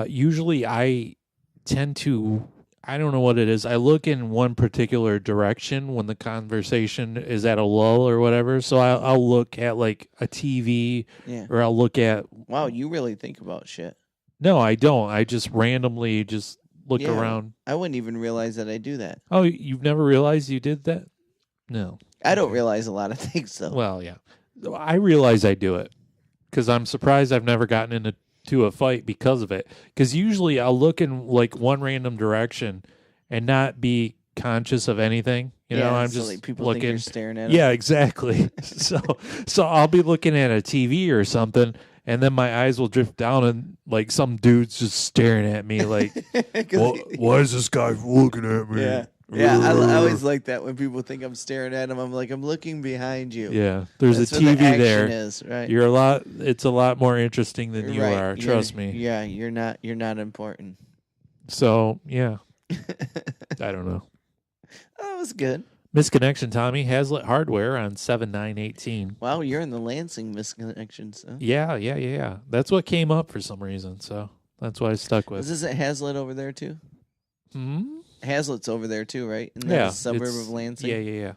[SPEAKER 1] usually I tend to, I don't know what it is. I look in one particular direction when the conversation is at a lull or whatever. So I'll look at like a TV
[SPEAKER 2] Yeah.
[SPEAKER 1] or I'll look at,
[SPEAKER 2] Wow, you really think about shit.
[SPEAKER 1] no, I don't. I just randomly just look
[SPEAKER 2] Yeah.
[SPEAKER 1] around.
[SPEAKER 2] I wouldn't even realize that I do that.
[SPEAKER 1] Oh, you've never realized you did that? No.
[SPEAKER 2] I don't realize a lot of things, though.
[SPEAKER 1] Well, yeah. I realize I do it because I'm surprised I've never gotten into a fight because of it. Because usually I'll look in like one random direction and not be conscious of anything. You know, I'm
[SPEAKER 2] so
[SPEAKER 1] just
[SPEAKER 2] like people
[SPEAKER 1] looking.
[SPEAKER 2] think you're staring at
[SPEAKER 1] Yeah, exactly. so I'll be looking at a TV or something, and then my eyes will drift down, and like some dude's just staring at me, like,
[SPEAKER 2] them.
[SPEAKER 1] why is this guy looking at me?
[SPEAKER 2] Yeah. Yeah, I always like that when people think I'm staring at them. I'm like, I'm looking behind you.
[SPEAKER 1] Yeah, there's
[SPEAKER 2] That's
[SPEAKER 1] a
[SPEAKER 2] where the
[SPEAKER 1] TV
[SPEAKER 2] action
[SPEAKER 1] there.
[SPEAKER 2] Is, right?
[SPEAKER 1] You're a lot. It's a lot more interesting than you
[SPEAKER 2] Right.
[SPEAKER 1] are. Trust me.
[SPEAKER 2] Yeah, you're not important.
[SPEAKER 1] So yeah, I don't know.
[SPEAKER 2] That was good.
[SPEAKER 1] Misconnection, Tommy. Hazlitt Hardware on 7/9/18.
[SPEAKER 2] Wow, you're in the Lansing misconnection, so.
[SPEAKER 1] Yeah. That's what came up for some reason. So that's what I stuck with.
[SPEAKER 2] Is this at Hazlitt over there too?
[SPEAKER 1] Hmm?
[SPEAKER 2] Hazlitt's over there too, right? In
[SPEAKER 1] Yeah,
[SPEAKER 2] that suburb
[SPEAKER 1] it's-
[SPEAKER 2] of Lansing.
[SPEAKER 1] Yeah.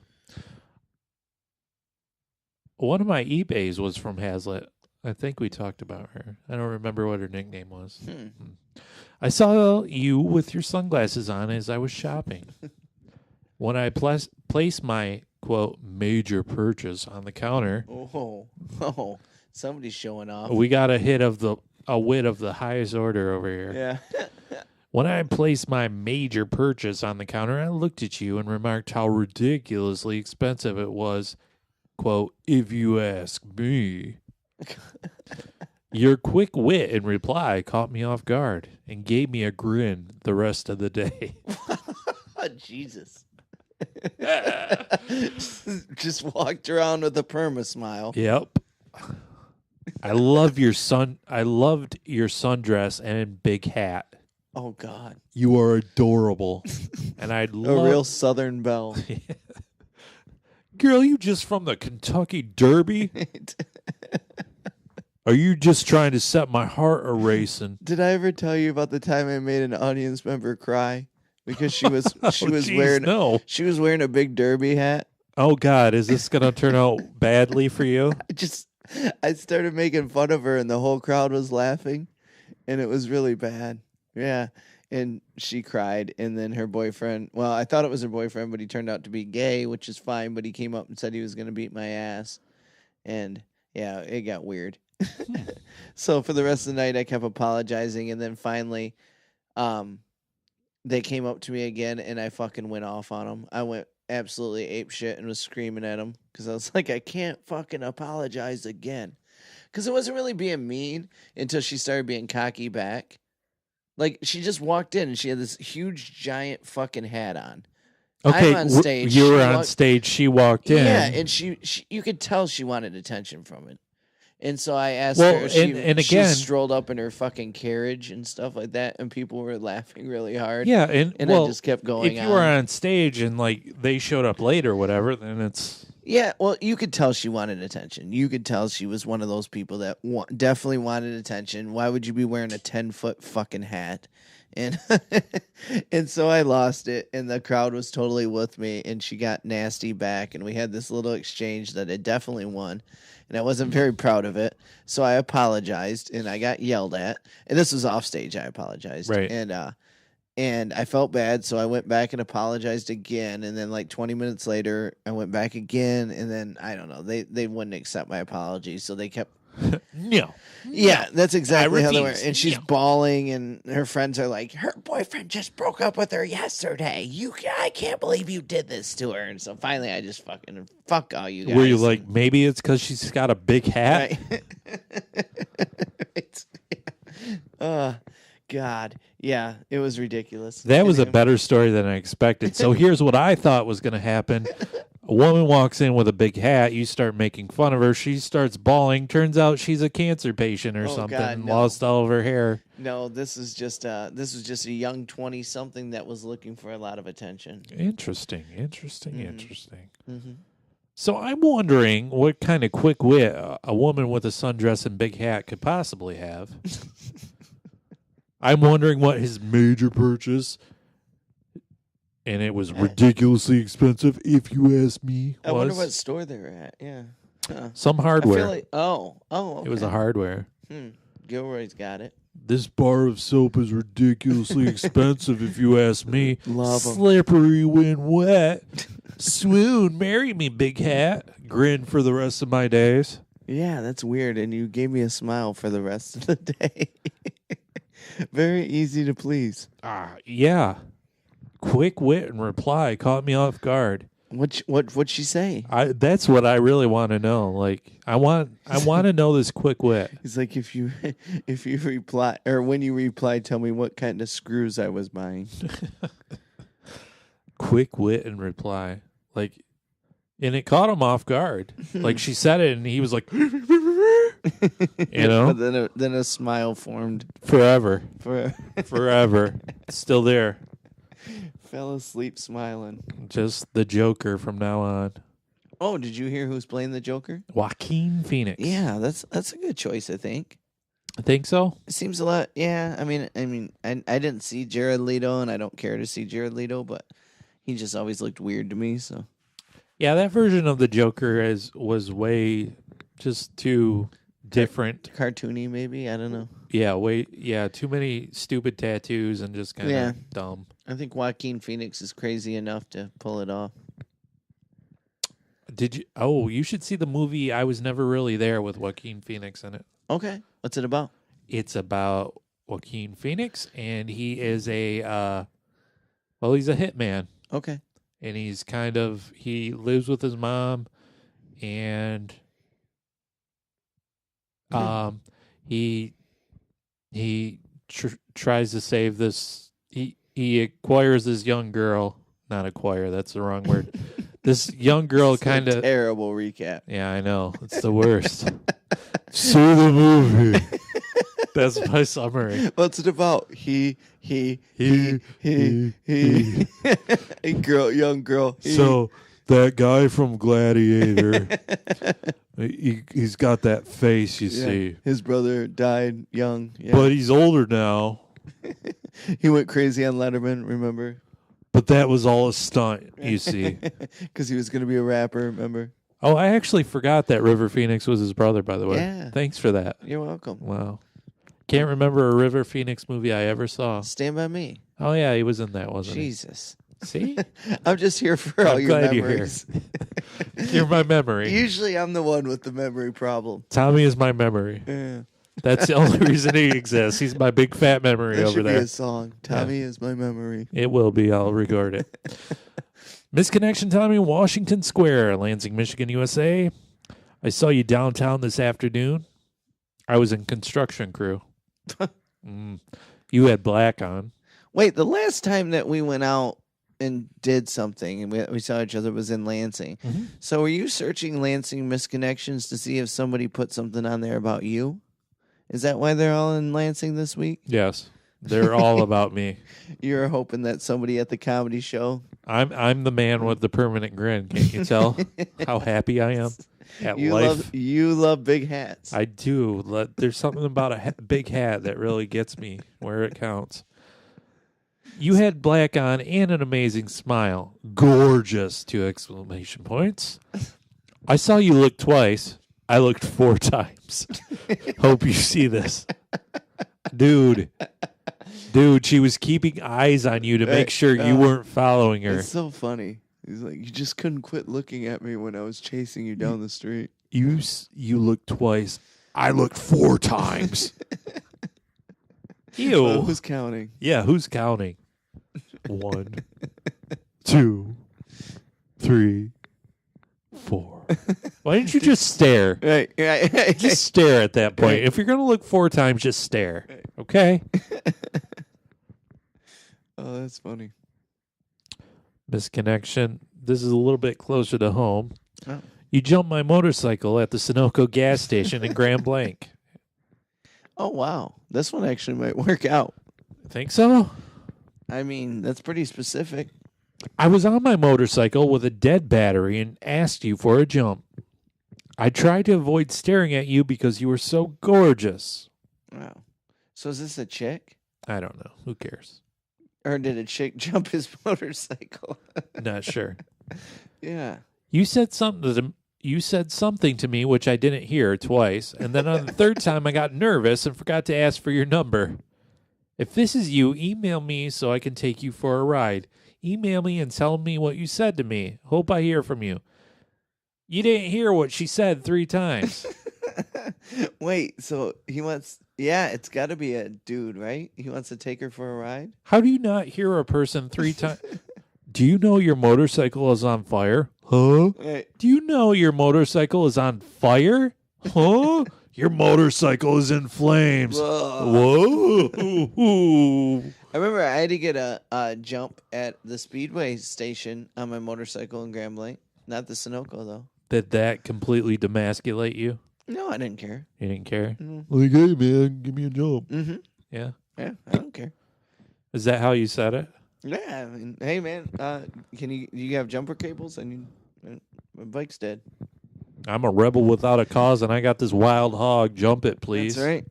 [SPEAKER 1] One of my eBays was from Hazlitt. I think we talked about her. I don't remember what her nickname was. I saw you with your sunglasses on as I was shopping. When I placed my, quote, major purchase on the counter,
[SPEAKER 2] Oh, somebody's showing off.
[SPEAKER 1] we got a wit of the highest order over here.
[SPEAKER 2] Yeah.
[SPEAKER 1] When I placed my major purchase on the counter, I looked at you and remarked how ridiculously expensive it was. Quote, if you ask me. Your quick wit in reply caught me off guard and gave me a grin the rest of the day.
[SPEAKER 2] Oh, Jesus. Just walked around with a perma smile.
[SPEAKER 1] Yep. I loved your sundress and big hat.
[SPEAKER 2] Oh, God.
[SPEAKER 1] You are adorable. And I'd
[SPEAKER 2] A
[SPEAKER 1] love
[SPEAKER 2] real Southern belle.
[SPEAKER 1] Girl, you just from the Kentucky Derby? Are you just trying to set my heart a racing?
[SPEAKER 2] Did I ever tell you about the time I made an audience member cry because she was
[SPEAKER 1] Geez,
[SPEAKER 2] wearing
[SPEAKER 1] no.
[SPEAKER 2] she was wearing a big derby hat?
[SPEAKER 1] Oh God, is this gonna turn out badly for you?
[SPEAKER 2] I started making fun of her and the whole crowd was laughing and it was really bad. Yeah. And she cried and then her boyfriend, well, I thought it was her boyfriend, but he turned out to be gay, which is fine, but he came up and said he was going to beat my ass. And yeah, it got weird. So for the rest of the night I kept apologizing and then finally they came up to me again and I fucking went off on them. I went absolutely ape shit and was screaming at them because I was like, I can't fucking apologize again. Because it wasn't really being mean until she started being cocky back. Like, she just walked in and she had this huge, giant fucking hat on.
[SPEAKER 1] Okay,
[SPEAKER 2] I'm on stage.
[SPEAKER 1] you were
[SPEAKER 2] She
[SPEAKER 1] on
[SPEAKER 2] walked-
[SPEAKER 1] stage. She walked in.
[SPEAKER 2] Yeah, and she you could tell she wanted attention from it. And so I asked
[SPEAKER 1] Well,
[SPEAKER 2] her if she,
[SPEAKER 1] and
[SPEAKER 2] she
[SPEAKER 1] again-
[SPEAKER 2] strolled up in her fucking carriage and stuff like that, and people were laughing really hard.
[SPEAKER 1] Yeah, and
[SPEAKER 2] And
[SPEAKER 1] well,
[SPEAKER 2] I just kept going
[SPEAKER 1] if you were on stage and like they showed up late or whatever, then it's
[SPEAKER 2] Yeah, well, you could tell she wanted attention. You could tell she was one of those people that definitely wanted attention. Why would you be wearing a 10-foot fucking hat? And and so I lost it, and the crowd was totally with me, and she got nasty back, and we had this little exchange that I definitely won, and I wasn't very proud of it. So I apologized, and I got yelled at, and this was off stage. I apologized,
[SPEAKER 1] Right.
[SPEAKER 2] And I felt bad, so I went back and apologized again. And then, like 20 minutes later, I went back again. And then I don't know, they wouldn't accept my apology, so they kept.
[SPEAKER 1] No.
[SPEAKER 2] Yeah, that's exactly how they were.
[SPEAKER 1] refuse.
[SPEAKER 2] And she's
[SPEAKER 1] No.
[SPEAKER 2] bawling, and her friends are like, "Her boyfriend just broke up with her yesterday. I can't believe you did this to her." And so finally, I just fucking fuck all you guys.
[SPEAKER 1] Were you like, maybe it's because she's got a big hat?
[SPEAKER 2] Right. Right. God. Yeah, it was ridiculous.
[SPEAKER 1] That was a
[SPEAKER 2] Anyway.
[SPEAKER 1] better story than I expected. So here's what I thought was going to happen. A woman walks in with a big hat. You start making fun of her. She starts bawling. Turns out she's a cancer patient or
[SPEAKER 2] Oh,
[SPEAKER 1] something.
[SPEAKER 2] God,
[SPEAKER 1] And
[SPEAKER 2] no.
[SPEAKER 1] lost all of her hair.
[SPEAKER 2] No, this was just a young 20-something that was looking for a lot of attention.
[SPEAKER 1] Interesting.
[SPEAKER 2] Mm-hmm.
[SPEAKER 1] So I'm wondering what kind of quick wit a woman with a sundress and big hat could possibly have. I'm wondering what his major purchase, and it was ridiculously expensive, if you ask me,
[SPEAKER 2] I wonder
[SPEAKER 1] was.
[SPEAKER 2] what store they were at. Yeah.
[SPEAKER 1] Some
[SPEAKER 2] I
[SPEAKER 1] hardware.
[SPEAKER 2] feel like, okay.
[SPEAKER 1] It was a hardware.
[SPEAKER 2] Gilroy's got it.
[SPEAKER 1] This bar of soap is ridiculously expensive, if you ask me.
[SPEAKER 2] Love 'em.
[SPEAKER 1] Slippery when wet. Swoon, marry me, big hat. Grin for the rest of my days.
[SPEAKER 2] Yeah, that's weird. And you gave me a smile for the rest of the day. Very easy to please.
[SPEAKER 1] Yeah. Quick wit and reply caught me off guard.
[SPEAKER 2] What'd she say?
[SPEAKER 1] That's what I really want to know. Like, I want to know this quick wit.
[SPEAKER 2] He's like, if you reply, or when you reply, tell me what kind of screws I was buying.
[SPEAKER 1] Quick wit and reply. Like, and it caught him off guard. Like, she said it, and he was like, you know,
[SPEAKER 2] But then a smile formed.
[SPEAKER 1] forever,
[SPEAKER 2] For
[SPEAKER 1] forever, still there.
[SPEAKER 2] fell asleep smiling.
[SPEAKER 1] Just the Joker from now on.
[SPEAKER 2] Oh, did you hear who's playing the Joker?
[SPEAKER 1] Joaquin Phoenix.
[SPEAKER 2] Yeah, that's a good choice. I think
[SPEAKER 1] I think so.
[SPEAKER 2] it seems a lot. Yeah, I mean, I didn't see Jared Leto, and I don't care to see Jared Leto, but he just always looked weird to me. So
[SPEAKER 1] Yeah, that version of the Joker was way just too different.
[SPEAKER 2] cartoony, maybe. I don't know.
[SPEAKER 1] Yeah, too many stupid tattoos and just kind of
[SPEAKER 2] Yeah.
[SPEAKER 1] dumb.
[SPEAKER 2] I think Joaquin Phoenix is crazy enough to pull it off.
[SPEAKER 1] Did you? Oh, you should see the movie I Was Never Really There with Joaquin Phoenix in it.
[SPEAKER 2] Okay, what's it about?
[SPEAKER 1] It's about Joaquin Phoenix, and he is he's a hitman,
[SPEAKER 2] Okay,
[SPEAKER 1] and he lives with his mom, and he tries to save this. He acquires this young girl. Not acquire. That's the wrong word. This young girl
[SPEAKER 2] It's a
[SPEAKER 1] kind of.
[SPEAKER 2] terrible recap.
[SPEAKER 1] Yeah, I know. It's the worst. See the movie. That's my summary.
[SPEAKER 2] What's it about? He, young girl.
[SPEAKER 1] So that guy from Gladiator, he's got that face, you see.
[SPEAKER 2] His brother died young. Yeah.
[SPEAKER 1] But he's older now.
[SPEAKER 2] He went crazy on Letterman, remember?
[SPEAKER 1] But that was all a stunt, you see.
[SPEAKER 2] Because he was going to be a rapper, remember?
[SPEAKER 1] Oh, I actually forgot that River Phoenix was his brother, by the way.
[SPEAKER 2] Yeah.
[SPEAKER 1] Thanks for that.
[SPEAKER 2] You're welcome.
[SPEAKER 1] Wow. Can't remember a River Phoenix movie I ever saw.
[SPEAKER 2] Stand By Me.
[SPEAKER 1] Oh, yeah, he was in that, wasn't
[SPEAKER 2] Jesus.
[SPEAKER 1] he? See?
[SPEAKER 2] I'm just here for all
[SPEAKER 1] I'm
[SPEAKER 2] your
[SPEAKER 1] glad you're
[SPEAKER 2] memories.
[SPEAKER 1] You're my memory.
[SPEAKER 2] Usually I'm the one with the memory problem.
[SPEAKER 1] Tommy is my memory.
[SPEAKER 2] Yeah.
[SPEAKER 1] That's the only reason he exists. He's my big fat memory
[SPEAKER 2] That
[SPEAKER 1] over
[SPEAKER 2] should be
[SPEAKER 1] there.
[SPEAKER 2] a song. Tommy is my memory.
[SPEAKER 1] It will be. I'll record it. Misconnection Tommy, Washington Square, Lansing, Michigan, USA. I saw you downtown this afternoon. I was in construction crew. You had black on.
[SPEAKER 2] Wait, the last time that we went out and did something and we saw each other was in Lansing.
[SPEAKER 1] Mm-hmm.
[SPEAKER 2] So were you searching Lansing misconnections to see if somebody put something on there about you? Is that why they're all in Lansing this week?
[SPEAKER 1] Yes. They're all about me.
[SPEAKER 2] You're hoping that somebody at the comedy show.
[SPEAKER 1] I'm the man with the permanent grin. Can't you tell how happy I am at life?
[SPEAKER 2] You love big hats.
[SPEAKER 1] I do. There's something about a big hat that really gets me where it counts. You had black on and an amazing smile. Gorgeous, 2 exclamation points. I saw you look twice. I looked 4 times. Hope you see this. Dude, she was keeping eyes on you to make sure you weren't following her.
[SPEAKER 2] It's so funny. He's like, you just couldn't quit looking at me when I was chasing you down the street.
[SPEAKER 1] You looked twice. I looked 4 times. Ew.
[SPEAKER 2] Well, who's counting?
[SPEAKER 1] Yeah, who's counting? 1, 2, 3, 4. Why didn't you just stare?
[SPEAKER 2] Right.
[SPEAKER 1] Just stare at that point. If you're going to look 4 times, just stare. Okay?
[SPEAKER 2] Oh, that's funny.
[SPEAKER 1] Misconnection. This is a little bit closer to home.
[SPEAKER 2] Oh.
[SPEAKER 1] You jumped my motorcycle at the Sunoco gas station in Grand Blanc.
[SPEAKER 2] Oh, wow. This one actually might work out.
[SPEAKER 1] Think so?
[SPEAKER 2] I mean, that's pretty specific.
[SPEAKER 1] I was on my motorcycle with a dead battery and asked you for a jump. I tried to avoid staring at you because you were so gorgeous.
[SPEAKER 2] Wow. So is this a chick?
[SPEAKER 1] I don't know. Who cares?
[SPEAKER 2] Or did a chick jump his motorcycle?
[SPEAKER 1] Not sure.
[SPEAKER 2] Yeah.
[SPEAKER 1] You said something to me which I didn't hear twice, and then on the third time I got nervous and forgot to ask for your number. If this is you, email me so I can take you for a ride. Email me and tell me what you said to me. Hope I hear from you. You didn't hear what she said 3 times.
[SPEAKER 2] Wait, so he wants... Yeah, it's got to be a dude, right? He wants to take her for a ride?
[SPEAKER 1] How do you not hear a person 3 times? Do you know your motorcycle is on fire? Huh?
[SPEAKER 2] Right.
[SPEAKER 1] Do you know your motorcycle is on fire? Huh? Your motorcycle is in flames.
[SPEAKER 2] Whoa.
[SPEAKER 1] Whoa.
[SPEAKER 2] I remember I had to get a jump at the Speedway station on my motorcycle in Grand Blanc. Not the Sunoco, though.
[SPEAKER 1] Did that completely demasculate you?
[SPEAKER 2] No, I didn't care.
[SPEAKER 1] You didn't care?
[SPEAKER 2] Mm-hmm.
[SPEAKER 1] Like, hey, man, give me a jump.
[SPEAKER 2] Mm-hmm.
[SPEAKER 1] Yeah.
[SPEAKER 2] Yeah, I don't care.
[SPEAKER 1] Is that how you said it?
[SPEAKER 2] Yeah, I mean, hey, man, do you have jumper cables? My bike's dead.
[SPEAKER 1] I'm a rebel without a cause, and I got this wild hog. Jump it, please.
[SPEAKER 2] That's right.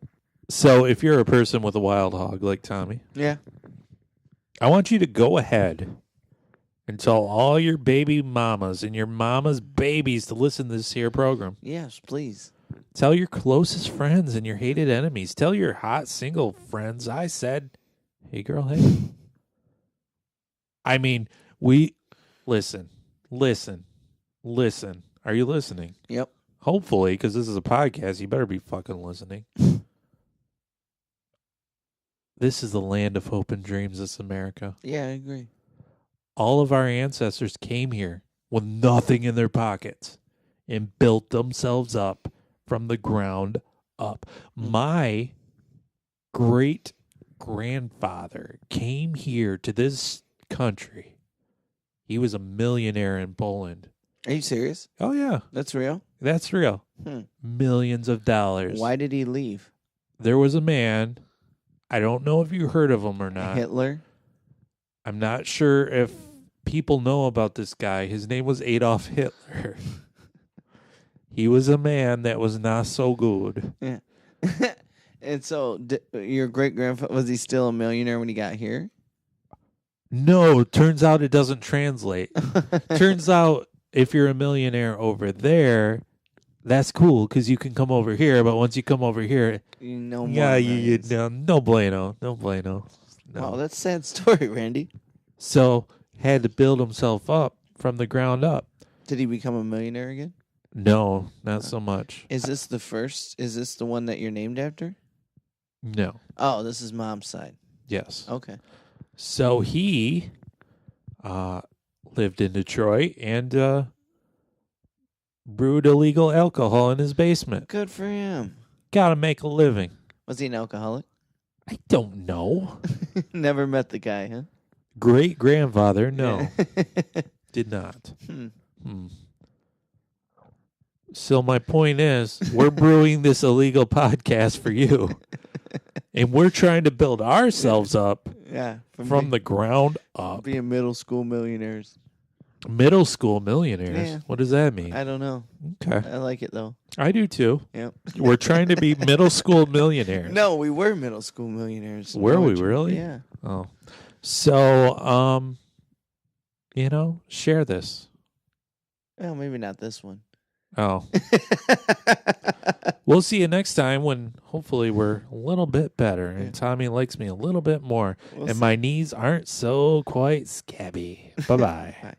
[SPEAKER 1] So if you're a person with a wild hog like Tommy,
[SPEAKER 2] Yeah.
[SPEAKER 1] I want you to go ahead and tell all your baby mamas and your mama's babies to listen to this here program.
[SPEAKER 2] Yes, please.
[SPEAKER 1] Tell your closest friends and your hated enemies. Tell your hot single friends I said, hey, girl, hey. I mean, listen. Are you listening?
[SPEAKER 2] Yep.
[SPEAKER 1] Hopefully, because this is a podcast, you better be fucking listening. This is the land of hope and dreams. This America.
[SPEAKER 2] Yeah, I agree.
[SPEAKER 1] All of our ancestors came here with nothing in their pockets and built themselves up from the ground up. My great grandfather came here to this country. He was a millionaire in Poland.
[SPEAKER 2] Are you serious?
[SPEAKER 1] Oh, yeah.
[SPEAKER 2] That's real?
[SPEAKER 1] That's real. Millions of dollars.
[SPEAKER 2] Why did he leave?
[SPEAKER 1] There was a man. I don't know if you heard of him or not.
[SPEAKER 2] Hitler?
[SPEAKER 1] I'm not sure if people know about this guy. His name was Adolf Hitler. He was a man that was not so good.
[SPEAKER 2] Yeah. And so, your great-grandfather, was he still a millionaire when he got here?
[SPEAKER 1] No, turns out it doesn't translate. Turns out if you're a millionaire over there, that's cool because you can come over here. But once you come over here,
[SPEAKER 2] No more.
[SPEAKER 1] yeah, no bueno. No.
[SPEAKER 2] Wow, that's a sad story, Randy.
[SPEAKER 1] So had to build himself up from the ground up.
[SPEAKER 2] Did he become a millionaire again?
[SPEAKER 1] No, not so much.
[SPEAKER 2] Is this the first? Is this the one that you're named after?
[SPEAKER 1] No.
[SPEAKER 2] Oh, this is Mom's side.
[SPEAKER 1] Yes.
[SPEAKER 2] Okay.
[SPEAKER 1] So he lived in Detroit and brewed illegal alcohol in his basement.
[SPEAKER 2] Good for him.
[SPEAKER 1] Got to make a living.
[SPEAKER 2] Was he an alcoholic?
[SPEAKER 1] I don't know.
[SPEAKER 2] Never met the guy, huh?
[SPEAKER 1] Great grandfather, no, did not. So my point is, we're brewing this illegal podcast for you. And we're trying to build ourselves up
[SPEAKER 2] Yeah.
[SPEAKER 1] from the ground up.
[SPEAKER 2] being middle school millionaires.
[SPEAKER 1] Middle school millionaires.
[SPEAKER 2] Yeah.
[SPEAKER 1] What does that mean?
[SPEAKER 2] I don't know.
[SPEAKER 1] Okay.
[SPEAKER 2] I like it though.
[SPEAKER 1] I do too.
[SPEAKER 2] Yep.
[SPEAKER 1] We're trying to be middle school millionaires.
[SPEAKER 2] No, we were middle school millionaires.
[SPEAKER 1] Were we
[SPEAKER 2] Georgia.
[SPEAKER 1] really?
[SPEAKER 2] Yeah.
[SPEAKER 1] Oh. So, share this.
[SPEAKER 2] Well, maybe not this one.
[SPEAKER 1] Oh. We'll see you next time when hopefully we're a little bit better and Tommy likes me a little bit more and my knees aren't so quite scabby. Bye-bye.
[SPEAKER 2] Bye.